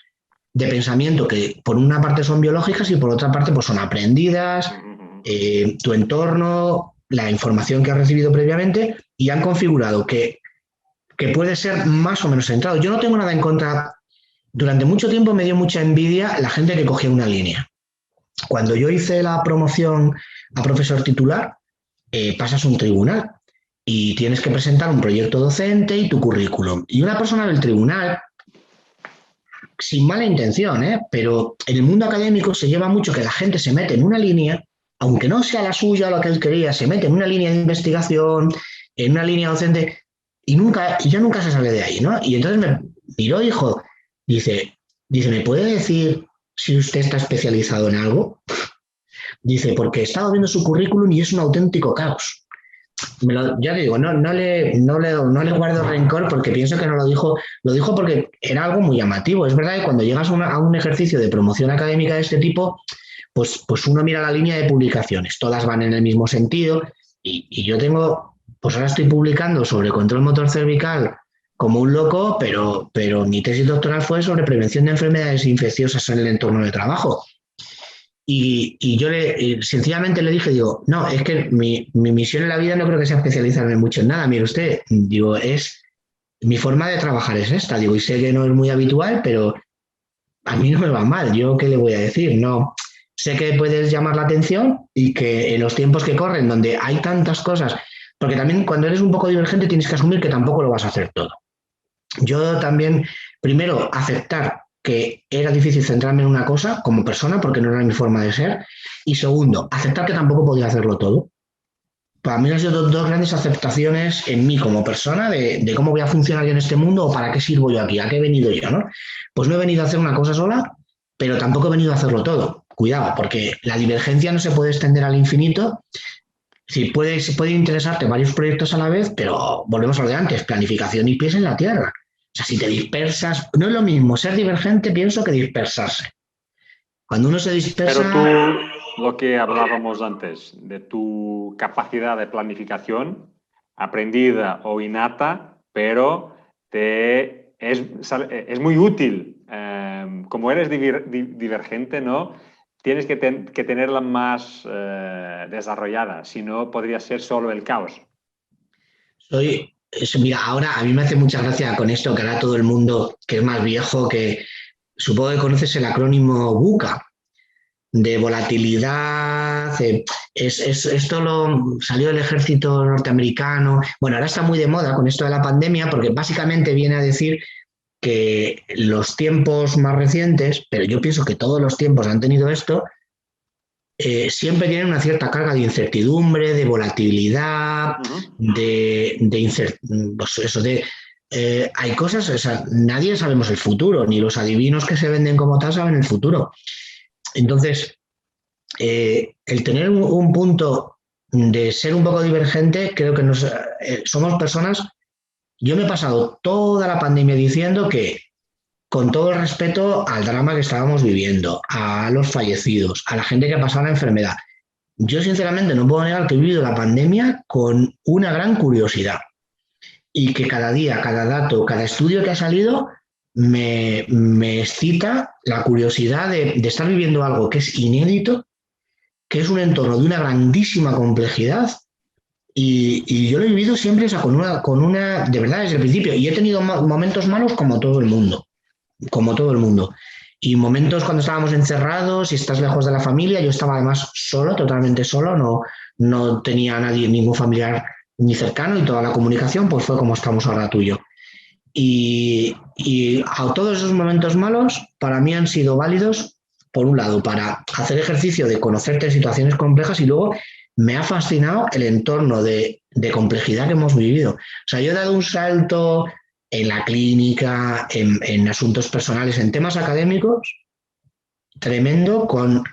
B: de pensamiento que por una parte son biológicas y por otra parte pues son aprendidas, tu entorno, la información que has recibido previamente y han configurado que puede ser más o menos centrado. Yo no tengo nada en contra. Durante mucho tiempo me dio mucha envidia la gente que cogía una línea. Cuando yo hice la promoción a profesor titular, pasas un tribunal y tienes que presentar un proyecto docente y tu currículum. Y una persona del tribunal, sin mala intención, pero en el mundo académico se lleva mucho que la gente se mete en una línea, aunque no sea la suya o la que él quería, se mete en una línea de investigación, en una línea docente, y ya nunca se sale de ahí, ¿no? Y entonces me miró y dijo, dice, ¿me puede decir si usted está especializado en algo? Dice, porque he estado viendo su currículum y es un auténtico caos. Ya te digo, no le guardo rencor porque pienso que no lo dijo porque era algo muy llamativo. Es verdad que cuando llegas a un ejercicio de promoción académica de este tipo, pues uno mira la línea de publicaciones, todas van en el mismo sentido y yo tengo, pues ahora estoy publicando sobre control motor cervical como un loco, pero mi tesis doctoral fue sobre prevención de enfermedades infecciosas en el entorno de trabajo. Y yo sencillamente le dije, digo, no, es que mi misión en la vida no creo que sea especializarme mucho en nada. Mire usted, digo, mi forma de trabajar es esta. Digo, y sé que no es muy habitual, pero a mí no me va mal. ¿Yo qué le voy a decir? No, sé que puedes llamar la atención y que en los tiempos que corren, donde hay tantas cosas, porque también cuando eres un poco divergente tienes que asumir que tampoco lo vas a hacer todo. Yo también, primero, aceptar que era difícil centrarme en una cosa como persona, porque no era mi forma de ser, y segundo, aceptar que tampoco podía hacerlo todo. Para mí han sido dos grandes aceptaciones en mí como persona de cómo voy a funcionar yo en este mundo o para qué sirvo yo aquí, a qué he venido yo, ¿no? Pues no he venido a hacer una cosa sola, pero tampoco he venido a hacerlo todo. Cuidado, porque la divergencia no se puede extender al infinito. Sí, puede interesarte varios proyectos a la vez, pero volvemos a lo de antes, planificación y pies en la tierra. O sea, si te dispersas, no es lo mismo ser divergente, pienso, que dispersarse. Cuando uno se
A: Pero tú,
B: dispersa,
A: lo que hablábamos antes, de tu capacidad de planificación, aprendida o innata, pero es muy útil. Como eres divergente, ¿no? Tienes que tenerla más desarrollada, si no podría ser solo el caos.
B: mira, ahora a mí me hace mucha gracia con esto que ahora todo el mundo que es más viejo, que supongo que conoces el acrónimo VUCA, de volatilidad. Esto lo salió del ejército norteamericano. Bueno, ahora está muy de moda con esto de la pandemia porque básicamente viene a decir que los tiempos más recientes, pero yo pienso que todos los tiempos han tenido esto, siempre tienen una cierta carga de incertidumbre, de volatilidad, pues eso de hay cosas, o sea, nadie sabemos el futuro, ni los adivinos que se venden como tal saben el futuro. Entonces, el tener un punto de ser un poco divergente, creo que somos personas. Yo me he pasado toda la pandemia diciendo que, con todo el respeto al drama que estábamos viviendo, a los fallecidos, a la gente que ha pasado la enfermedad, yo sinceramente no puedo negar que he vivido la pandemia con una gran curiosidad y que cada día, cada dato, cada estudio que ha salido me excita la curiosidad de estar viviendo algo que es inédito, que es un entorno de una grandísima complejidad y yo lo he vivido siempre, o sea, de verdad, desde el principio. Y he tenido momentos malos como todo el mundo. Y momentos cuando estábamos encerrados y estás lejos de la familia. Yo estaba además solo, totalmente solo, no tenía a nadie, ningún familiar ni cercano, y toda la comunicación pues fue como estamos ahora tú y yo. Y a todos esos momentos malos para mí han sido válidos, por un lado, para hacer ejercicio de conocerte en situaciones complejas, y luego me ha fascinado el entorno de complejidad que hemos vivido. O sea, yo he dado un salto en la clínica, en asuntos personales, en temas académicos, tremendo con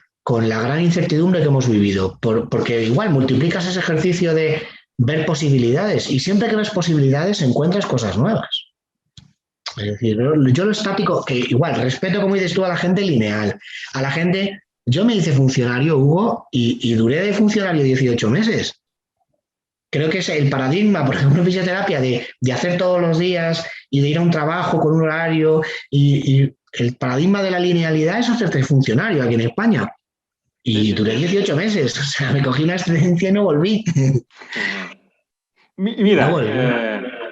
B: la gran incertidumbre que hemos vivido, porque igual multiplicas ese ejercicio de ver posibilidades y siempre que ves posibilidades encuentras cosas nuevas. Es decir, yo lo estático, que igual respeto, como dices tú, a la gente lineal, a la gente. Yo me hice funcionario, Hugo, y duré de funcionario 18 meses. Creo que es el paradigma, por ejemplo, en fisioterapia, de hacer todos los días y de ir a un trabajo con un horario. Y el paradigma de la linealidad es hacerte funcionario aquí en España. Y duré 18 meses. O sea, me cogí una excedencia y no volví. No
A: Mira,
B: volví.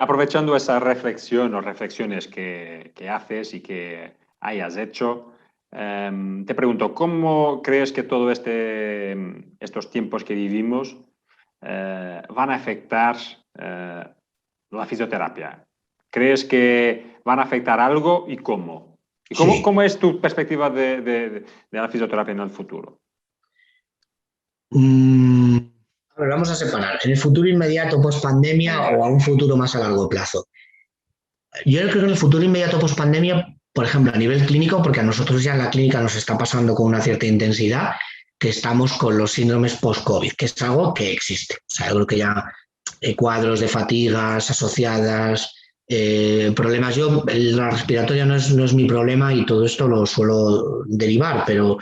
A: aprovechando esa reflexión o reflexiones que haces y que hayas hecho, te pregunto, ¿cómo crees que estos tiempos que vivimos van a afectar la fisioterapia? ¿Crees que van a afectar algo y cómo? ¿Y
B: Sí.
A: cómo es tu perspectiva de la fisioterapia en el futuro?
B: A ver, vamos a separar. ¿En el futuro inmediato post pandemia o a un futuro más a largo plazo? Yo creo que en el futuro inmediato post pandemia, por ejemplo, a nivel clínico, porque a nosotros ya en la clínica nos está pasando con una cierta intensidad, que estamos con los síndromes post-COVID, que es algo que existe. O sea, yo creo que ya cuadros de fatigas asociadas, problemas. La respiratoria no es mi problema y todo esto lo suelo derivar, pero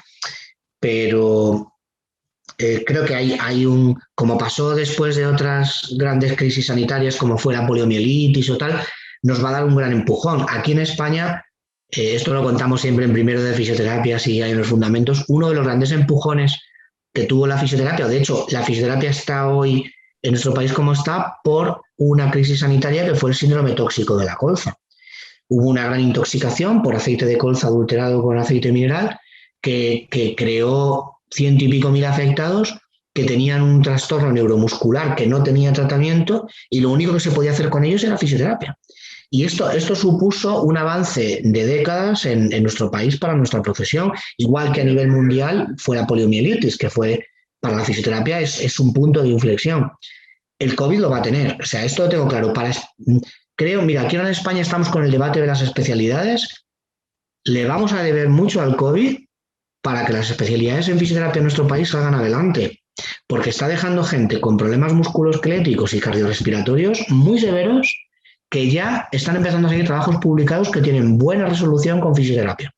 B: creo que hay como pasó después de otras grandes crisis sanitarias, como fue la poliomielitis o tal, nos va a dar un gran empujón. Aquí en España, esto lo contamos siempre en primero de fisioterapia, si hay en los fundamentos, uno de los grandes empujones que tuvo la fisioterapia, o de hecho la fisioterapia está hoy en nuestro país como está, por una crisis sanitaria que fue el síndrome tóxico de la colza. Hubo una gran intoxicación por aceite de colza adulterado con aceite mineral que creó 100 y pico mil afectados, que tenían un trastorno neuromuscular que no tenía tratamiento y lo único que se podía hacer con ellos era fisioterapia. Y esto supuso un avance de décadas en nuestro país para nuestra profesión, igual que a nivel mundial fue la poliomielitis, que fue para la fisioterapia es un punto de inflexión. El COVID lo va a tener, o sea, esto lo tengo claro. Creo, mira, aquí en España estamos con el debate de las especialidades, le vamos a deber mucho al COVID para que las especialidades en fisioterapia en nuestro país salgan adelante, porque está dejando gente con problemas musculoesqueléticos y cardiorrespiratorios muy severos que ya están empezando a seguir trabajos publicados que tienen buena resolución con fisioterapia.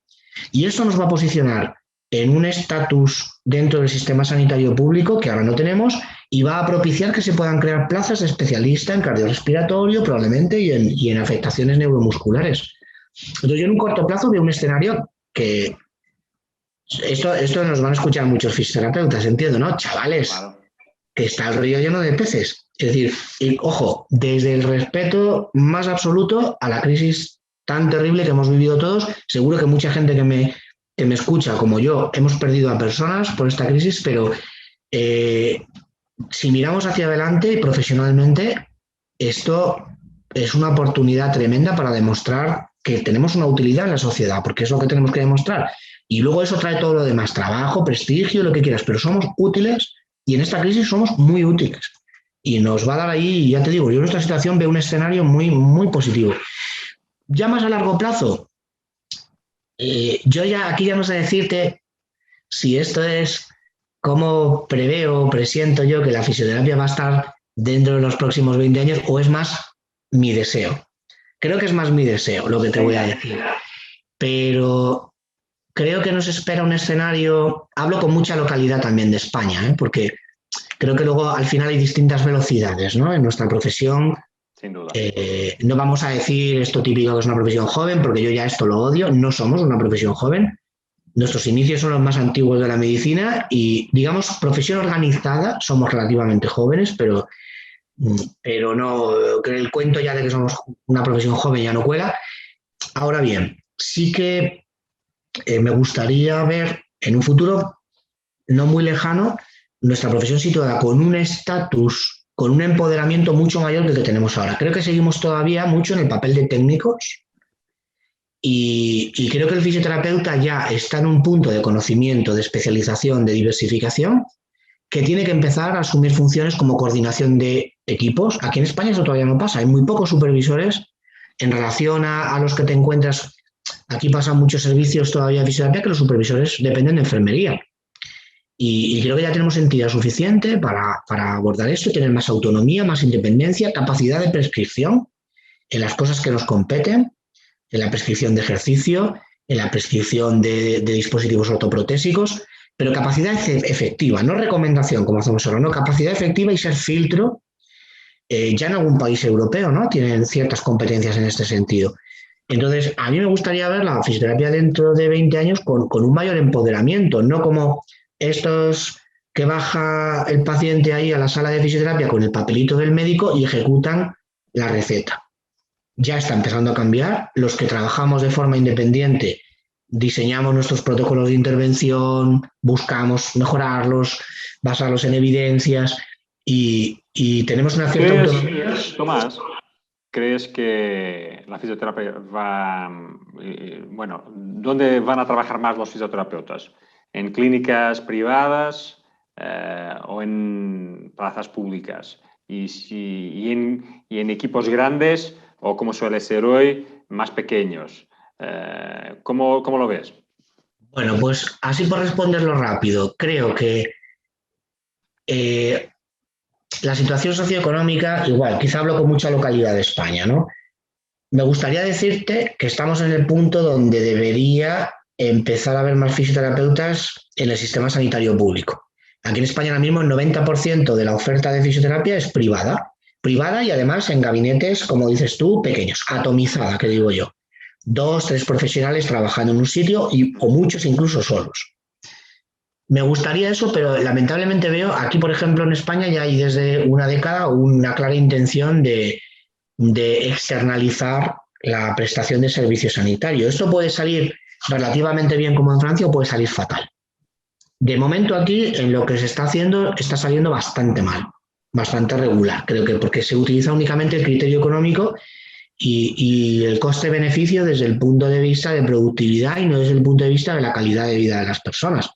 B: Y esto nos va a posicionar en un estatus dentro del sistema sanitario público que ahora no tenemos y va a propiciar que se puedan crear plazas de especialista en cardiorrespiratorio probablemente y en afectaciones neuromusculares. Entonces yo en un corto plazo veo un escenario que esto nos van a escuchar muchos fisioterapeutas, entiendo, ¿no? Chavales, claro, que está el río lleno de peces. Es decir, y, ojo, desde el respeto más absoluto a la crisis tan terrible que hemos vivido todos, seguro que mucha gente que me escucha, como yo, hemos perdido a personas por esta crisis, pero si miramos hacia adelante y profesionalmente, esto es una oportunidad tremenda para demostrar que tenemos una utilidad en la sociedad, porque es lo que tenemos que demostrar. Y luego eso trae todo lo demás, trabajo, prestigio, lo que quieras, pero somos útiles y en esta crisis somos muy útiles. Y nos va a dar ahí, ya te digo, yo en esta situación veo un escenario muy, muy positivo. Ya más a largo plazo, yo aquí ya no sé decirte si esto es como preveo, presiento yo que la fisioterapia va a estar dentro de los próximos 20 años o es más mi deseo. Creo que es más mi deseo lo que te voy a decir. Pero creo que nos espera un escenario, hablo con mucha localidad también de España, porque creo que luego al final hay distintas velocidades, ¿no? En nuestra profesión.
A: Sin duda.
B: No vamos a decir esto típico que es una profesión joven, porque yo ya esto lo odio, no somos una profesión joven. Nuestros inicios son los más antiguos de la medicina y, digamos, profesión organizada, somos relativamente jóvenes, pero no, que el cuento ya de que somos una profesión joven ya no cuela. Ahora bien, sí que me gustaría ver en un futuro no muy lejano nuestra profesión situada con un estatus, con un empoderamiento mucho mayor que el que tenemos ahora. Creo que seguimos todavía mucho en el papel de técnicos y creo que el fisioterapeuta ya está en un punto de conocimiento, de especialización, de diversificación, que tiene que empezar a asumir funciones como coordinación de equipos. Aquí en España eso todavía no pasa. Hay muy pocos supervisores en relación a los que te encuentras. Aquí pasan muchos servicios todavía de fisioterapia que los supervisores dependen de enfermería. Y creo que ya tenemos entidad suficiente para abordar esto, tener más autonomía, más independencia, capacidad de prescripción en las cosas que nos competen, en la prescripción de ejercicio, en la prescripción de dispositivos ortoprotésicos, pero capacidad efectiva, no recomendación como hacemos ahora, no, capacidad efectiva y ser filtro. Ya en algún país europeo, ¿no? Tienen ciertas competencias en este sentido. Entonces, a mí me gustaría ver la fisioterapia dentro de 20 años con un mayor empoderamiento, no como estos que baja el paciente ahí a la sala de fisioterapia con el papelito del médico y ejecutan la receta. Ya está empezando a cambiar. Los que trabajamos de forma independiente diseñamos nuestros protocolos de intervención, buscamos mejorarlos, basarlos en evidencias y tenemos una cierta autonomía.
A: Tomás, ¿crees que la fisioterapia va... bueno, ¿dónde van a trabajar más los fisioterapeutas? ¿En clínicas privadas o en plazas públicas? Y en equipos grandes o, como suele ser hoy, más pequeños. ¿Cómo lo ves?
B: Bueno, pues así por responderlo rápido, creo que la situación socioeconómica, igual, quizá hablo con mucha localidad de España, ¿no? Me gustaría decirte que estamos en el punto donde debería empezar a haber más fisioterapeutas en el sistema sanitario público. Aquí en España ahora mismo el 90% de la oferta de fisioterapia es privada y además en gabinetes, como dices tú, pequeños, atomizada, que digo yo. 2, 3 profesionales trabajando en un sitio o muchos incluso solos. Me gustaría eso, pero lamentablemente veo aquí, por ejemplo, en España ya hay desde una década una clara intención de externalizar la prestación de servicio sanitario. Esto puede salir relativamente bien como en Francia o puede salir fatal. De momento aquí, en lo que se está haciendo, está saliendo bastante mal, bastante regular, creo que porque se utiliza únicamente el criterio económico y el coste-beneficio desde el punto de vista de productividad y no desde el punto de vista de la calidad de vida de las personas.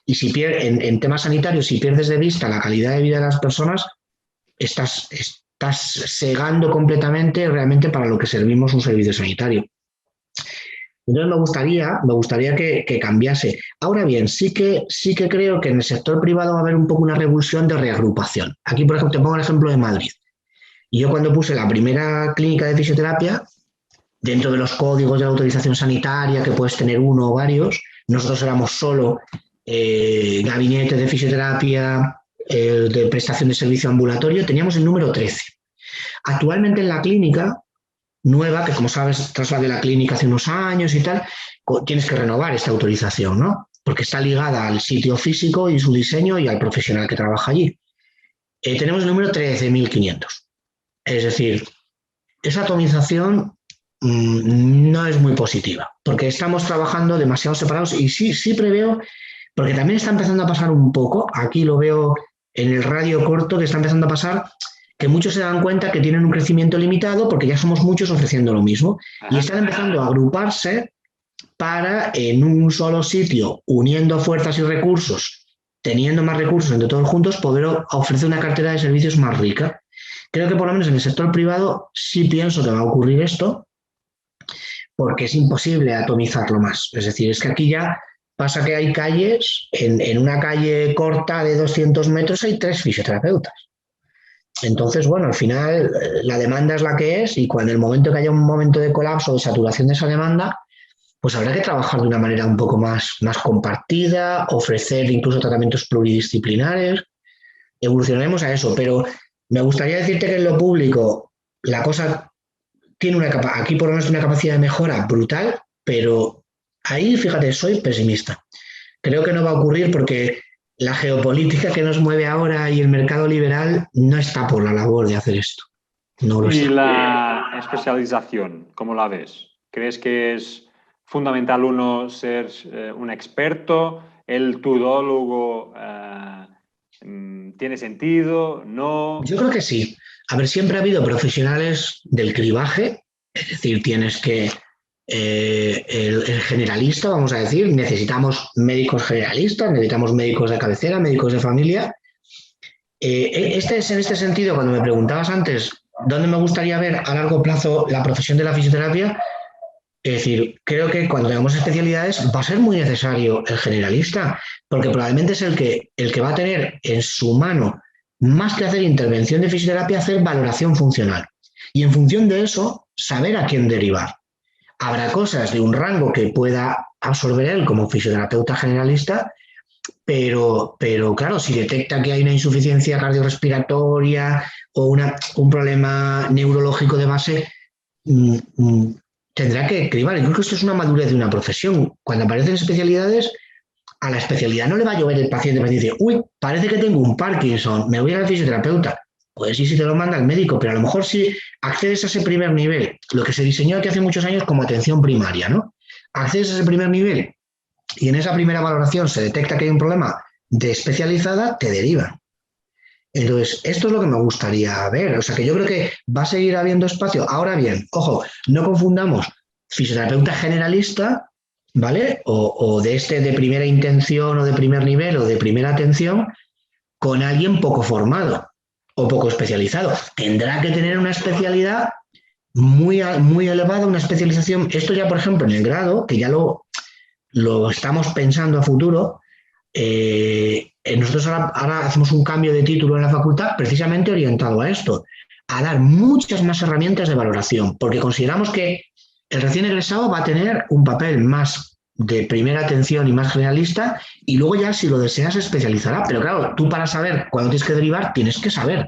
B: Y si en temas sanitarios, si pierdes de vista la calidad de vida de las personas, estás segando completamente realmente para lo que servimos un servicio sanitario. Entonces me gustaría que cambiase. Ahora bien, sí que creo que en el sector privado va a haber un poco una revulsión de reagrupación. Aquí, por ejemplo, te pongo el ejemplo de Madrid. Y yo cuando puse la primera clínica de fisioterapia, dentro de los códigos de la autorización sanitaria, que puedes tener uno o varios, nosotros éramos solo gabinete de fisioterapia, de prestación de servicio ambulatorio, teníamos el número 13. Actualmente en la clínica nueva, que como sabes, trasladé la clínica hace unos años y tal, tienes que renovar esta autorización, ¿no? Porque está ligada al sitio físico y su diseño y al profesional que trabaja allí. Tenemos el número 13.500. Es decir, esa atomización no es muy positiva, porque estamos trabajando demasiado separados y sí preveo, porque también está empezando a pasar un poco, aquí lo veo en el radio corto, que está empezando a pasar que muchos se dan cuenta que tienen un crecimiento limitado porque ya somos muchos ofreciendo lo mismo. Ajá. Y están empezando a agruparse para en un solo sitio, uniendo fuerzas y recursos, teniendo más recursos entre todos juntos, poder ofrecer una cartera de servicios más rica. Creo que por lo menos en el sector privado sí pienso que va a ocurrir esto, porque es imposible atomizarlo más. Es decir, es que aquí ya pasa que hay calles, en una calle corta de 200 metros hay 3 fisioterapeutas. Entonces, bueno, al final la demanda es la que es y cuando en el momento que haya un momento de colapso o de saturación de esa demanda, pues habrá que trabajar de una manera un poco más compartida, ofrecer incluso tratamientos pluridisciplinares, evolucionaremos a eso, pero me gustaría decirte que en lo público la cosa tiene aquí por lo menos una capacidad de mejora brutal, pero ahí, fíjate, soy pesimista. Creo que no va a ocurrir porque la geopolítica que nos mueve ahora y el mercado liberal no está por la labor de hacer esto. No lo
A: ¿Y
B: está.
A: la especialización, cómo la ves? ¿Crees que es fundamental uno ser un experto? ¿El tudólogo tiene sentido? ¿No?
B: Yo creo que sí. A ver, siempre ha habido profesionales del cribaje, es decir, tienes que el generalista, vamos a decir, necesitamos médicos generalistas, necesitamos médicos de cabecera, médicos de familia. Este es en este sentido, cuando me preguntabas antes, ¿dónde me gustaría ver a largo plazo la profesión de la fisioterapia? Es decir, creo que cuando tengamos especialidades va a ser muy necesario el generalista, porque probablemente es el que va a tener en su mano, más que hacer intervención de fisioterapia, hacer valoración funcional. Y en función de eso, saber a quién derivar. Habrá cosas de un rango que pueda absorber él como fisioterapeuta generalista, pero claro, si detecta que hay una insuficiencia cardiorrespiratoria o un problema neurológico de base, tendrá que cribar. Y creo que esto es una madurez de una profesión. Cuando aparecen especialidades, a la especialidad no le va a llover el paciente para decir, uy, parece que tengo un Parkinson, me voy a la fisioterapeuta. Pues sí, si te lo manda el médico, pero a lo mejor si accedes a ese primer nivel, lo que se diseñó aquí hace muchos años como atención primaria, ¿no? Accedes a ese primer nivel y en esa primera valoración se detecta que hay un problema de especializada, te derivan. Entonces, esto es lo que me gustaría ver. O sea, que yo creo que va a seguir habiendo espacio. Ahora bien, ojo, no confundamos fisioterapeuta generalista, ¿vale? O de de primera intención o de primer nivel o de primera atención con alguien poco formado o poco especializado. Tendrá que tener una especialidad muy elevada, una especialización. Esto ya, por ejemplo, en el grado, que ya lo estamos pensando a futuro, nosotros ahora hacemos un cambio de título en la facultad precisamente orientado a esto, a dar muchas más herramientas de valoración, porque consideramos que el recién egresado va a tener un papel más de primera atención y más generalista, y luego ya si lo deseas se especializará. Pero claro, tú para saber cuándo tienes que derivar, tienes que saber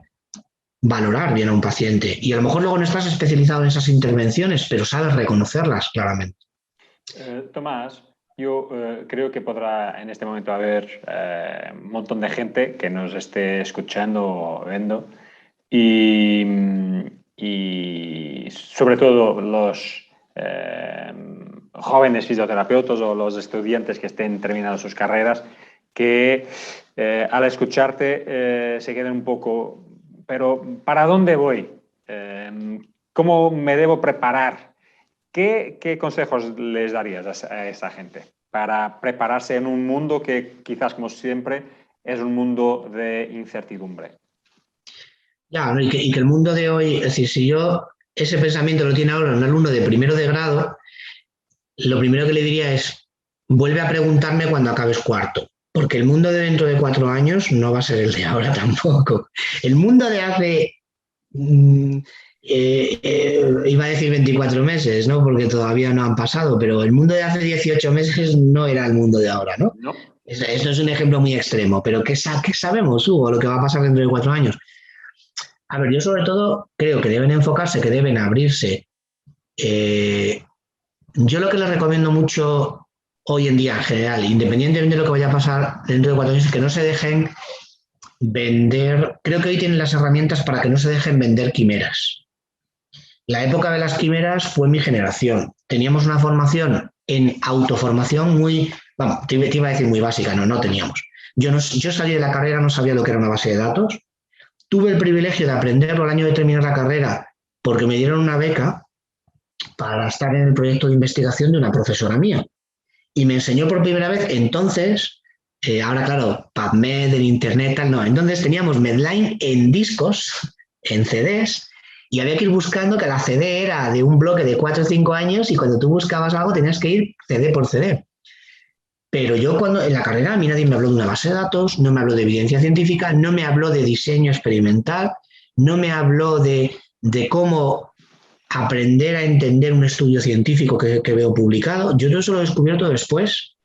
B: valorar bien a un paciente. Y a lo mejor luego no estás especializado en esas intervenciones, pero sabes reconocerlas claramente.
A: Tomás, yo creo que podrá en este momento haber un montón de gente que nos esté escuchando o viendo y sobre todo los jóvenes fisioterapeutas o los estudiantes que estén terminando sus carreras que al escucharte se queden un poco, pero ¿para dónde voy? ¿Cómo me debo preparar? ¿Qué consejos les darías a esa gente para prepararse en un mundo que quizás, como siempre, es un mundo de incertidumbre?
B: Ya, ¿no? Y que el mundo de hoy, es decir, si yo ese pensamiento lo tiene ahora un alumno de primero de grado, lo primero que le diría es, vuelve a preguntarme cuando acabes cuarto, porque el mundo de dentro de 4 años no va a ser el de ahora tampoco. El mundo de hace, iba a decir 24 meses, ¿no? Porque todavía no han pasado, pero el mundo de hace 18 meses no era el mundo de ahora, ¿no?
A: No.
B: Esto es un ejemplo muy extremo, pero ¿qué sabemos, Hugo, lo que va a pasar dentro de 4 años? A ver, yo sobre todo creo que deben enfocarse, que deben abrirse. Yo lo que les recomiendo mucho hoy en día en general, independientemente de lo que vaya a pasar dentro de 4 años, es que no se dejen vender. Creo que hoy tienen las herramientas para que no se dejen vender quimeras. La época de las quimeras fue mi generación. Teníamos una formación en autoformación muy, vamos, te iba a decir muy básica, no teníamos. Yo salí de la carrera, no sabía lo que era una base de datos. Tuve el privilegio de aprenderlo al año de terminar la carrera porque me dieron una beca para estar en el proyecto de investigación de una profesora mía. Y me enseñó por primera vez, entonces, ahora claro, PubMed, en Internet, tal, no. Entonces teníamos Medline en discos, en CDs, y había que ir buscando que la CD era de un bloque de 4 o 5 años y cuando tú buscabas algo tenías que ir CD por CD. Pero yo cuando en la carrera a mí nadie me habló de una base de datos, no me habló de evidencia científica, no me habló de diseño experimental, no me habló de cómo aprender a entender un estudio científico que veo publicado. Yo todo eso lo he descubierto después,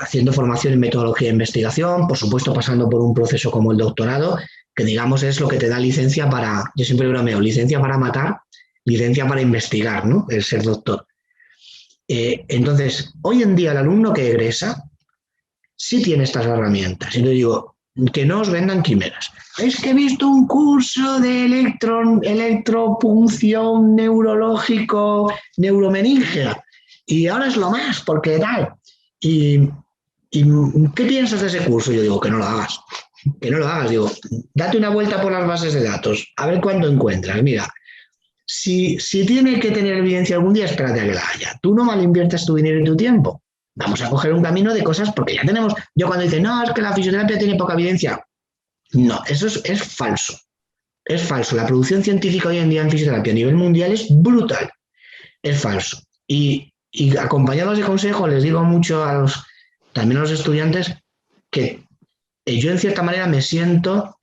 B: haciendo formación en metodología de investigación, por supuesto pasando por un proceso como el doctorado, que digamos es lo que te da licencia para, yo siempre bromeo, licencia para matar, licencia para investigar, ¿no? El ser doctor. Entonces, hoy en día el alumno que egresa sí tiene estas herramientas. Y le digo, que no os vendan quimeras. Es que he visto un curso de electropunción neurológico, neuromeningia, y ahora es lo más, porque tal. ¿Y qué piensas de ese curso? Yo digo, que no lo hagas. Que no lo hagas. Digo, date una vuelta por las bases de datos, a ver cuándo encuentras. Mira, si tiene que tener evidencia algún día, espérate a que la haya. Tú no mal inviertes tu dinero y tu tiempo. Vamos a coger un camino de cosas porque ya tenemos. Yo cuando dice, no, es que la fisioterapia tiene poca evidencia. No, eso es falso. Es falso. La producción científica hoy en día en fisioterapia a nivel mundial es brutal. Es falso. Y acompañados de consejos, les digo mucho también a los estudiantes que yo en cierta manera me siento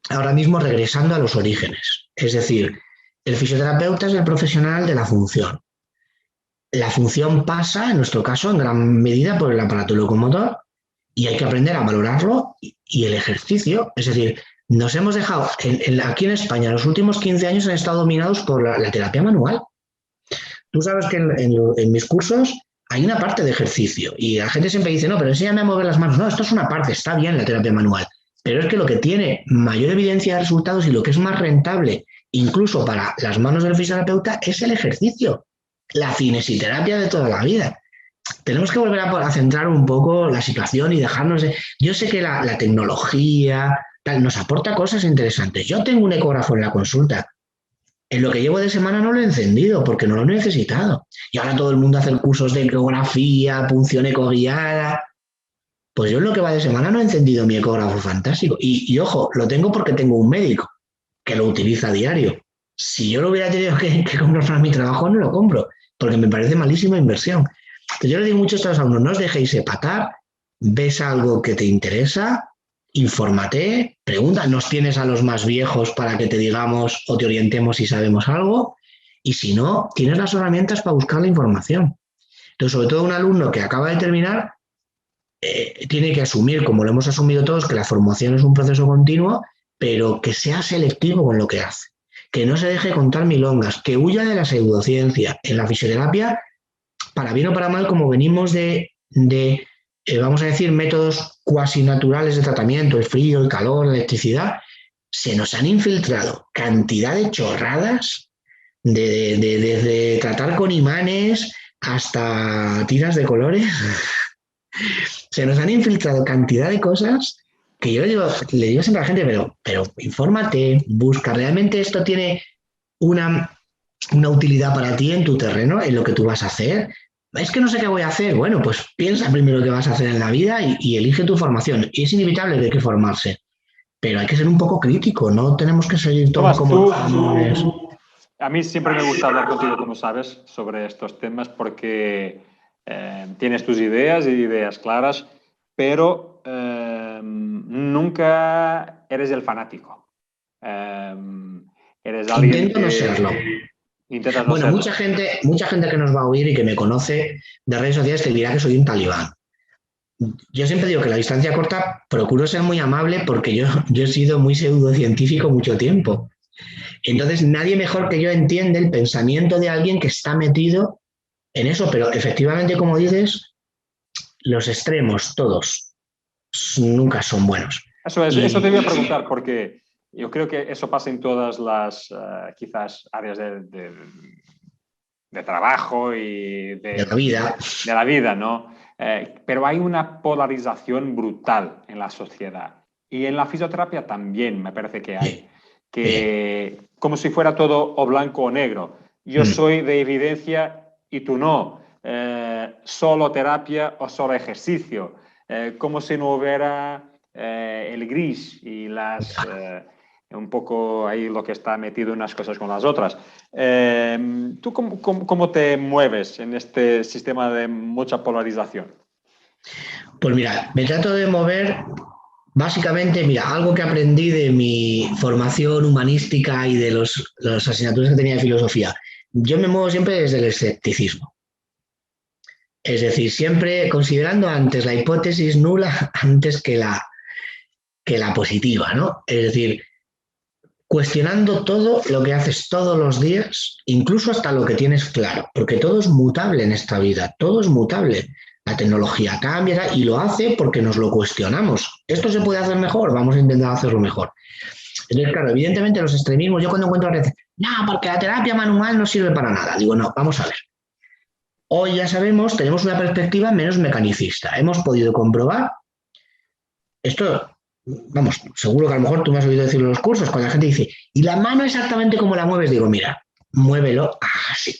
B: ahora mismo regresando a los orígenes. Es decir, el fisioterapeuta es el profesional de la función. La función pasa, en nuestro caso, en gran medida por el aparato locomotor y hay que aprender a valorarlo y el ejercicio. Es decir, nos hemos dejado, aquí en España, los últimos 15 años han estado dominados por la terapia manual. Tú sabes que en mis cursos hay una parte de ejercicio y la gente siempre dice, no, pero enséñame a mover las manos. No, esto es una parte, está bien la terapia manual, pero es que lo que tiene mayor evidencia de resultados y lo que es más rentable, incluso para las manos del fisioterapeuta, es el ejercicio, la cinesiterapia de toda la vida. Tenemos que volver a centrar un poco la situación y dejarnos de... Yo sé que la tecnología nos aporta cosas interesantes. Yo tengo un ecógrafo en la consulta. En lo que llevo de semana no lo he encendido porque no lo he necesitado. Y ahora todo el mundo hace cursos de ecografía, punción ecoguiada. Pues yo en lo que va de semana no he encendido mi ecógrafo fantástico. Y ojo, lo tengo porque tengo un médico que lo utiliza a diario. Si yo lo hubiera tenido que comprar para mi trabajo, no lo compro, porque me parece malísima inversión. Entonces yo les digo mucho a estos alumnos, no os dejéis empatar, ves algo que te interesa, infórmate, pregunta, nos tienes a los más viejos para que te digamos o te orientemos si sabemos algo, y si no, tienes las herramientas para buscar la información. Entonces, sobre todo un alumno que acaba de terminar, tiene que asumir, como lo hemos asumido todos, que la formación es un proceso continuo, pero que sea selectivo con lo que hace, que no se deje contar milongas, que huya de la pseudociencia. En la fisioterapia, para bien o para mal, como venimos de vamos a decir, métodos cuasi naturales de tratamiento, el frío, el calor, la electricidad, se nos han infiltrado cantidad de chorradas, desde tratar con imanes hasta tiras de colores, Se nos han infiltrado cantidad de cosas que yo le digo siempre a la gente, pero infórmate, busca, ¿realmente esto tiene una utilidad para ti en tu terreno, en lo que tú vas a hacer? Es que no sé qué voy a hacer. Bueno, pues piensa primero qué vas a hacer en la vida y elige tu formación. Y es inevitable que hay que formarse, pero hay que ser un poco crítico, no tenemos que seguir todo
A: Tomás,
B: como...
A: a mí siempre me gusta hablar contigo, como sabes, sobre estos temas porque tienes tus ideas y ideas claras, pero nunca eres el fanático. Eres alguien
B: Intento no serlo.
A: Intentas no
B: Bueno,
A: serlo.
B: mucha gente que nos va a oír y que me conoce de redes sociales te dirá que soy un talibán. Yo siempre digo que a la distancia corta procuro ser muy amable porque yo he sido muy pseudocientífico mucho tiempo. Entonces, nadie mejor que yo entiende el pensamiento de alguien que está metido en eso, pero efectivamente, como dices, los extremos, todos, nunca son buenos.
A: Eso te voy a preguntar porque yo creo que eso pasa en todas las quizás áreas de trabajo y
B: de la vida.
A: De la vida, ¿no? Pero hay una polarización brutal en la sociedad. Y en la fisioterapia también me parece que hay. Que como si fuera todo o blanco o negro. Yo soy de evidencia y tú no. Solo terapia o solo ejercicio. Como si no hubiera el gris y las... un poco ahí lo que está metido unas cosas con las otras. ¿Tú cómo te mueves en este sistema de mucha polarización?
B: Pues mira, me trato de mover básicamente, mira, algo que aprendí de mi formación humanística y de las asignaturas que tenía de filosofía. Yo me muevo siempre desde el escepticismo. Es decir, siempre considerando antes la hipótesis nula antes que la positiva, ¿no? Es decir, cuestionando todo lo que haces todos los días, incluso hasta lo que tienes claro, porque todo es mutable en esta vida, todo es mutable. La tecnología cambia y lo hace porque nos lo cuestionamos. ¿Esto se puede hacer mejor? Vamos a intentar hacerlo mejor. Entonces, claro, evidentemente los extremismos, yo cuando encuentro a veces, no, porque la terapia manual no sirve para nada. Digo, no, vamos a ver. Hoy ya sabemos, tenemos una perspectiva menos mecanicista. Hemos podido comprobar esto, vamos, seguro que a lo mejor tú me has oído decirlo en los cursos, cuando la gente dice, ¿y la mano exactamente cómo la mueves? Digo, mira, muévelo así,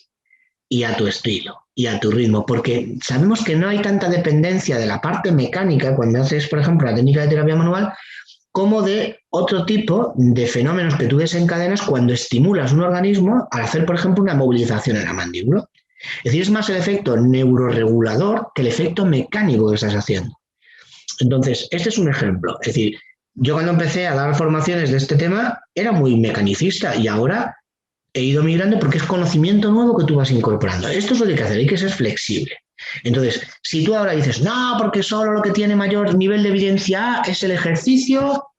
B: y a tu estilo, y a tu ritmo, porque sabemos que no hay tanta dependencia de la parte mecánica cuando haces, por ejemplo, la técnica de terapia manual, como de otro tipo de fenómenos que tú desencadenas cuando estimulas un organismo al hacer, por ejemplo, una movilización en la mandíbula. Es decir, es más el efecto neuroregulador que el efecto mecánico que estás haciendo. Entonces, este es un ejemplo. Es decir, yo cuando empecé a dar formaciones de este tema era muy mecanicista y ahora he ido migrando porque es conocimiento nuevo que tú vas incorporando. Esto es lo que hay que hacer, hay que ser flexible. Entonces, si tú ahora dices, no, porque solo lo que tiene mayor nivel de evidencia es el ejercicio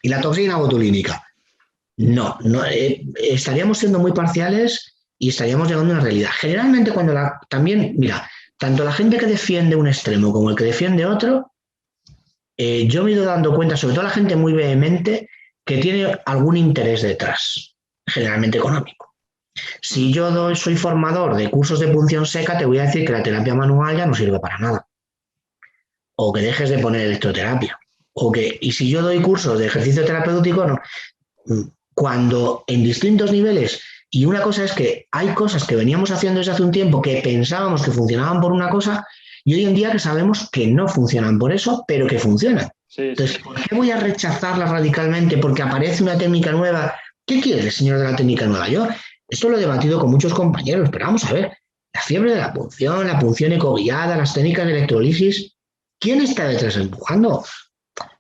B: y la toxina botulínica. No, estaríamos siendo muy parciales y estaríamos llegando a una realidad. Generalmente también, mira, tanto la gente que defiende un extremo como el que defiende otro, yo me he ido dando cuenta, sobre todo la gente muy vehemente, que tiene algún interés detrás, generalmente económico. Si yo soy formador de cursos de punción seca, te voy a decir que la terapia manual ya no sirve para nada. O que dejes de poner electroterapia. Y si yo doy cursos de ejercicio terapéutico, no. Cuando en distintos niveles, y una cosa es que hay cosas que veníamos haciendo desde hace un tiempo que pensábamos que funcionaban por una cosa, y hoy en día que sabemos que no funcionan por eso, pero que funcionan. Sí. Entonces, ¿por qué voy a rechazarlas radicalmente porque aparece una técnica nueva? ¿Qué quiere el señor de la técnica nueva? Yo esto lo he debatido con muchos compañeros, pero vamos a ver, la fiebre de la punción ecoguiada, las técnicas de electrolisis, ¿quién está detrás empujando?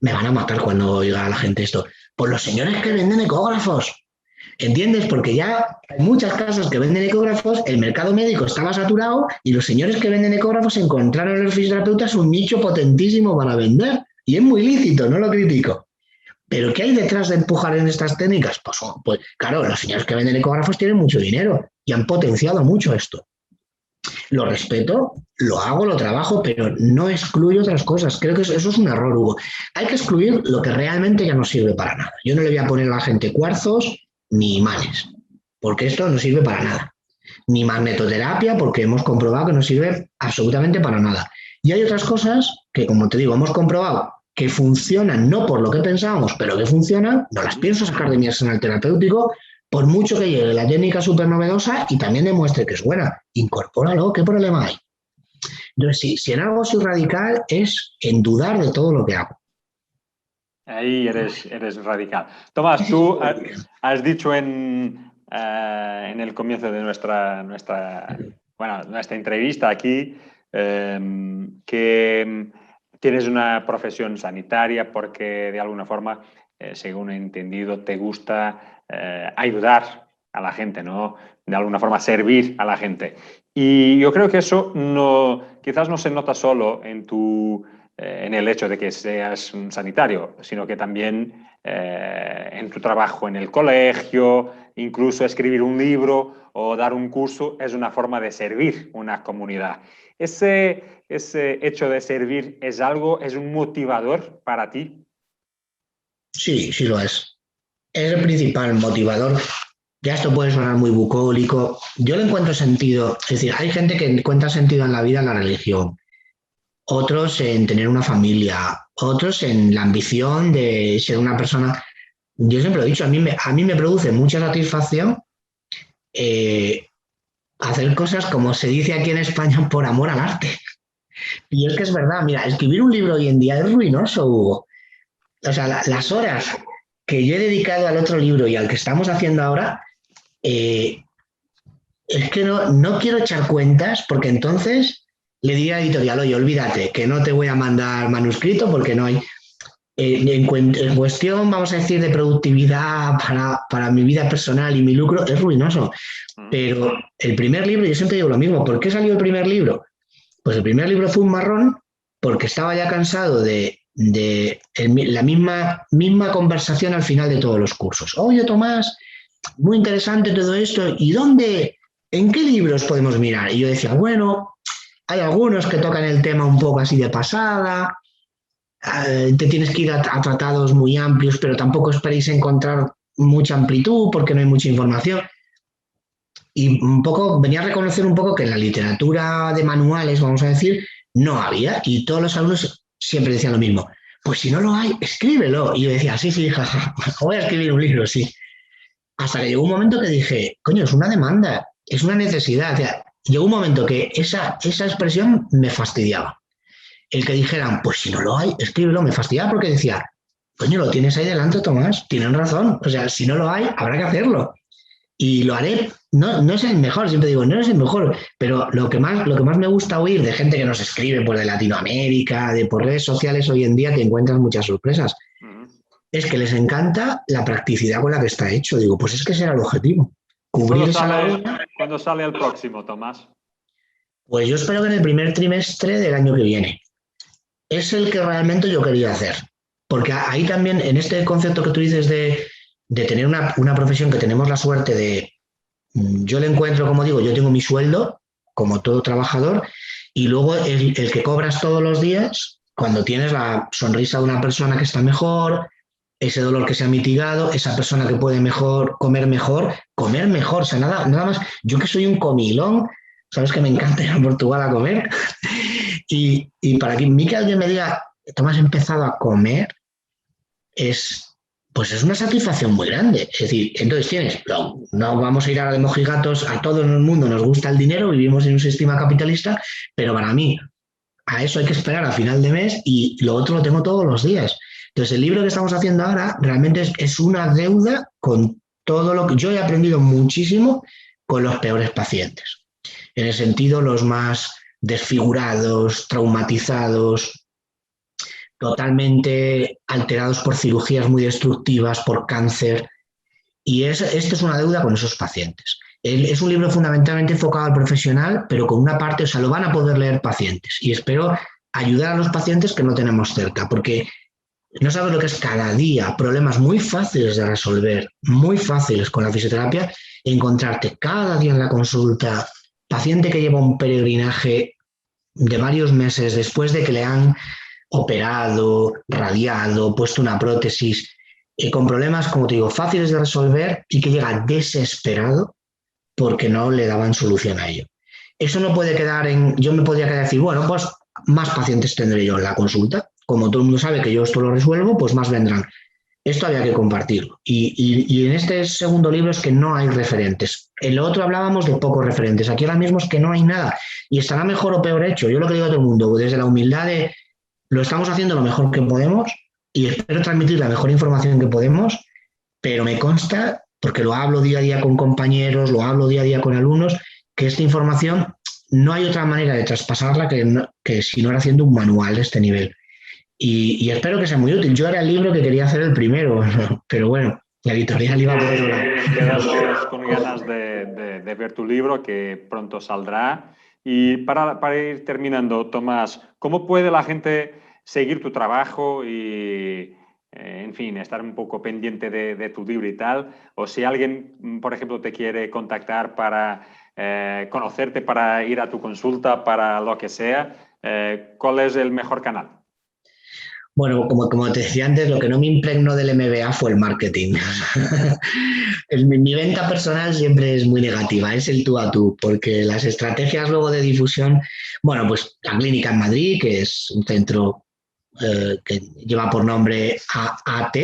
B: Me van a matar cuando oiga a la gente esto. Pues los señores que venden ecógrafos. ¿Entiendes? Porque ya hay muchas casas que venden ecógrafos, el mercado médico estaba saturado y los señores que venden ecógrafos encontraron en los fisioterapeutas un nicho potentísimo para vender. Y es muy lícito, no lo critico. ¿Pero qué hay detrás de empujar en estas técnicas? Pues claro, los señores que venden ecógrafos tienen mucho dinero y han potenciado mucho esto. Lo respeto, lo hago, lo trabajo, pero no excluyo otras cosas. Creo que eso es un error, Hugo. Hay que excluir lo que realmente ya no sirve para nada. Yo no le voy a poner a la gente cuarzos ni imanes, porque esto no sirve para nada. Ni magnetoterapia, porque hemos comprobado que no sirve absolutamente para nada. Y hay otras cosas que, como te digo, hemos comprobado que funcionan no por lo que pensábamos, pero que funcionan, no las pienso sacar de mi arsenal terapéutico, por mucho que llegue la técnica súper novedosa y también demuestre que es buena. Incorpóralo, ¿qué problema hay? Entonces, si en algo soy radical, es en dudar de todo lo que hago.
A: Ahí eres radical. Tomás, tú has dicho en el comienzo de nuestra entrevista aquí que tienes una profesión sanitaria porque de alguna forma, según he entendido, te gusta ayudar a la gente, ¿no? De alguna forma servir a la gente. Y yo creo que eso quizás no se nota solo en el hecho de que seas un sanitario, sino que también en tu trabajo en el colegio, incluso escribir un libro o dar un curso es una forma de servir una comunidad. Ese hecho de servir es un motivador para ti.
B: Sí, sí lo es. Es el principal motivador. Ya esto puede sonar muy bucólico. Yo le encuentro sentido. Es decir, hay gente que encuentra sentido en la vida en la religión, otros en tener una familia, otros en la ambición de ser una persona. Yo siempre lo he dicho, a mí me produce mucha satisfacción hacer cosas, como se dice aquí en España, por amor al arte. Y es que es verdad, mira, escribir un libro hoy en día es ruinoso, Hugo. O sea, las horas que yo he dedicado al otro libro y al que estamos haciendo ahora, es que no quiero echar cuentas, porque entonces le diría a la editorial, oye, olvídate, que no te voy a mandar manuscrito porque no hay. En cuestión, vamos a decir, de productividad para mi vida personal y mi lucro, es ruinoso. Pero el primer libro, yo siempre digo lo mismo, ¿por qué salió el primer libro? Pues el primer libro fue un marrón porque estaba ya cansado de la misma conversación al final de todos los cursos. Oye, Tomás, muy interesante todo esto, ¿y en qué libros podemos mirar? Y yo decía, bueno, hay algunos que tocan el tema un poco así de pasada, te tienes que ir a tratados muy amplios, pero tampoco esperéis encontrar mucha amplitud porque no hay mucha información. Y un poco venía a reconocer un poco que en la literatura de manuales, vamos a decir, no había, y todos los alumnos siempre decían lo mismo. Pues si no lo hay, escríbelo. Y yo decía, sí, jaja, voy a escribir un libro, sí. Hasta que llegó un momento que dije, coño, es una demanda, es una necesidad. O sea, llegó un momento que esa expresión me fastidiaba. El que dijeran, pues si no lo hay, escríbelo, me fastidiaba porque decía, coño, lo tienes ahí delante, Tomás, tienen razón. O sea, si no lo hay, habrá que hacerlo. Y lo haré, no es el mejor, siempre digo, no es el mejor, pero lo que más me gusta oír de gente que nos escribe pues, de Latinoamérica, por redes sociales, hoy en día te encuentras muchas sorpresas. Es que les encanta la practicidad con la que está hecho. Digo, pues es que ese era el objetivo. Cubrir esa laguna.
A: ¿Cuándo sale el próximo, Tomás?
B: Pues yo espero que en el primer trimestre del año que viene. Es el que realmente yo quería hacer. Porque ahí también, en este concepto que tú dices de tener una profesión que tenemos la suerte de, yo le encuentro, como digo, yo tengo mi sueldo, como todo trabajador, y luego el que cobras todos los días, cuando tienes la sonrisa de una persona que está mejor, ese dolor que se ha mitigado, esa persona que puede comer mejor, o sea, nada más, yo que soy un comilón, sabes que me encanta ir a Portugal a comer, y para mí que alguien me diga, Tomás, has empezado a comer, pues es una satisfacción muy grande. Es decir, entonces no vamos a ir a de mojigatos, a todo el mundo nos gusta el dinero, vivimos en un sistema capitalista, pero para mí a eso hay que esperar a final de mes y lo otro lo tengo todos los días. Entonces el libro que estamos haciendo ahora realmente es una deuda con todo lo que yo he aprendido muchísimo con los peores pacientes. En el sentido, los más desfigurados, traumatizados, totalmente alterados por cirugías muy destructivas, por cáncer. Y esto es una deuda con esos pacientes. Es un libro fundamentalmente enfocado al profesional, pero con una parte, o sea, lo van a poder leer pacientes. Y espero ayudar a los pacientes que no tenemos cerca, porque no sabes lo que es cada día, problemas muy fáciles de resolver, muy fáciles con la fisioterapia, encontrarte cada día en la consulta, paciente que lleva un peregrinaje de varios meses después de que le han operado, radiado, puesto una prótesis, con problemas, como te digo, fáciles de resolver y que llega desesperado porque no le daban solución a ello. Eso no puede quedar yo me podría quedar decir, bueno, pues más pacientes tendré yo en la consulta. Como todo el mundo sabe que yo esto lo resuelvo, pues más vendrán. Esto había que compartirlo. Y en este segundo libro es que no hay referentes. En lo otro hablábamos de pocos referentes. Aquí ahora mismo es que no hay nada. Y estará mejor o peor hecho. Yo lo que digo a todo el mundo, desde la humildad de lo estamos haciendo lo mejor que podemos y espero transmitir la mejor información que podemos, pero me consta, porque lo hablo día a día con compañeros, lo hablo día a día con alumnos, que esta información no hay otra manera de traspasarla que si no era haciendo un manual de este nivel. Y espero que sea muy útil. Yo era el libro que quería hacer el primero, pero bueno, la editorial iba por otro lado.
A: Quedamos con ganas de ver tu libro, que pronto saldrá. Y para ir terminando, Tomás, ¿cómo puede la gente seguir tu trabajo y, en fin, estar un poco pendiente de tu libro y tal? O si alguien, por ejemplo, te quiere contactar para conocerte, para ir a tu consulta, para lo que sea, ¿cuál es el mejor canal?
B: Bueno, como te decía antes, lo que no me impregnó del MBA fue el marketing. Mi venta personal siempre es muy negativa, es el tú a tú, porque las estrategias luego de difusión, bueno, pues la clínica en Madrid, que es un centro que lleva por nombre AAT,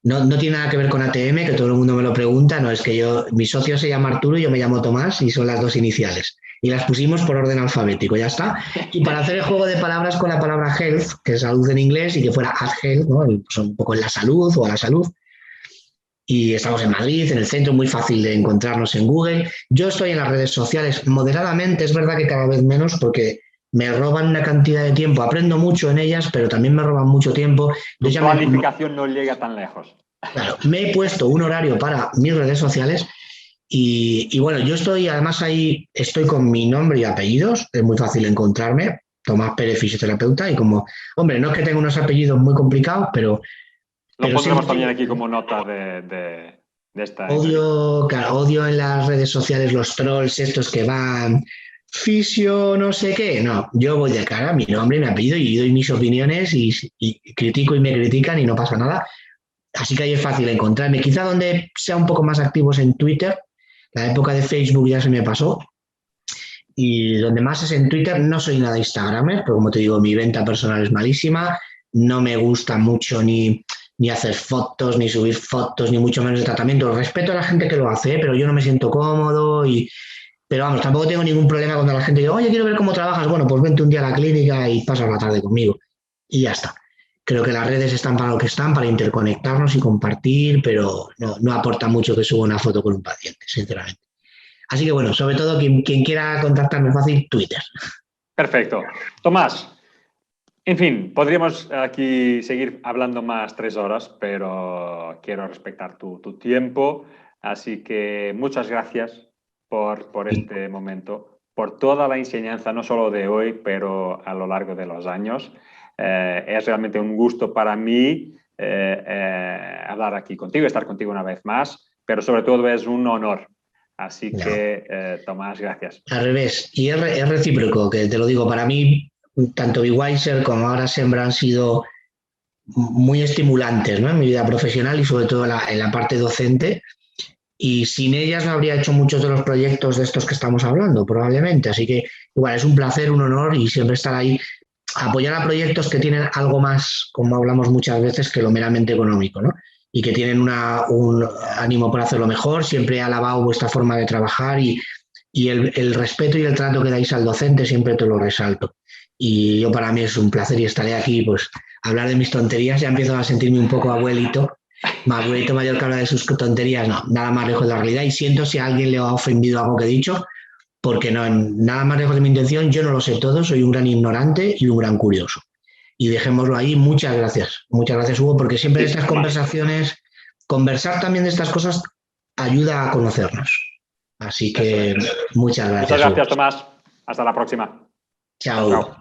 B: no tiene nada que ver con ATM, que todo el mundo me lo pregunta, no, es que mi socio se llama Arturo y yo me llamo Tomás y son las dos iniciales. Y las pusimos por orden alfabético, ya está. Y para hacer el juego de palabras con la palabra health, que es salud en inglés, y que fuera at health, ¿no? Pues un poco en la salud o a la salud. Y estamos en Madrid, en el centro, muy fácil de encontrarnos en Google. Yo estoy en las redes sociales moderadamente, es verdad que cada vez menos porque me roban una cantidad de tiempo. Aprendo mucho en ellas, pero también me roban mucho tiempo.
A: Tu planificación no llega tan lejos.
B: Claro, me he puesto un horario para mis redes sociales y bueno, yo estoy, además ahí estoy con mi nombre y apellidos, es muy fácil encontrarme, Tomás Pérez, fisioterapeuta, y como, hombre, no es que tenga unos apellidos muy complicados, pero
A: pondremos también aquí como nota de esta
B: odio en las redes sociales los trolls estos que van fisio no sé qué. No, yo voy de cara, mi nombre, mi apellido y doy mis opiniones y critico y me critican y no pasa nada. Así que ahí es fácil encontrarme. Quizá donde sea un poco más activos en Twitter, la época de Facebook ya se me pasó. Y donde más es en Twitter, no soy nada Instagramer, pero como te digo, mi venta personal es malísima. No me gusta mucho ni hacer fotos, ni subir fotos, ni mucho menos de tratamiento. Respeto a la gente que lo hace, pero yo no me siento cómodo. Pero vamos, tampoco tengo ningún problema cuando la gente dice, oye, quiero ver cómo trabajas. Bueno, pues vente un día a la clínica y pasas la tarde conmigo. Y ya está. Creo que las redes están para lo que están, para interconectarnos y compartir, pero no aporta mucho que suba una foto con un paciente, sinceramente. Así que bueno, sobre todo quien quiera contactarme fácil, Twitter.
A: Perfecto. Tomás, en fin, podríamos aquí seguir hablando más 3 horas, pero quiero respetar tu tiempo. Así que muchas gracias por este momento, por toda la enseñanza, no solo de hoy, pero a lo largo de los años. Es realmente un gusto para mí hablar aquí contigo, estar contigo una vez más, pero sobre todo es un honor. Así que, Tomás, gracias.
B: Al revés, y es recíproco, que te lo digo, para mí, tanto Beweiser como ahora Sembra han sido muy estimulantes, ¿no? En mi vida profesional y sobre todo en la parte docente. Y sin ellas no habría hecho muchos de los proyectos de estos que estamos hablando, probablemente. Así que, igual, es un placer, un honor y siempre estar ahí, apoyar a proyectos que tienen algo más, como hablamos muchas veces, que lo meramente económico, ¿no? Y que tienen un ánimo por hacerlo mejor. Siempre he alabado vuestra forma de trabajar y el respeto y el trato que dais al docente siempre te lo resalto. Y yo para mí es un placer y estaré aquí, pues, a hablar de mis tonterías. Ya empiezo a sentirme un poco abuelito mayor que habla de sus tonterías, no, nada más lejos de la realidad y siento si a alguien le ha ofendido algo que he dicho, porque no, nada más lejos de mi intención, yo no lo sé todo, soy un gran ignorante y un gran curioso. Y dejémoslo ahí, muchas gracias Hugo, porque siempre en estas conversaciones, conversar también de estas cosas ayuda a conocernos. Así que muchas gracias.
A: Muchas gracias, Tomás. Hasta la próxima.
B: Chao. Chao.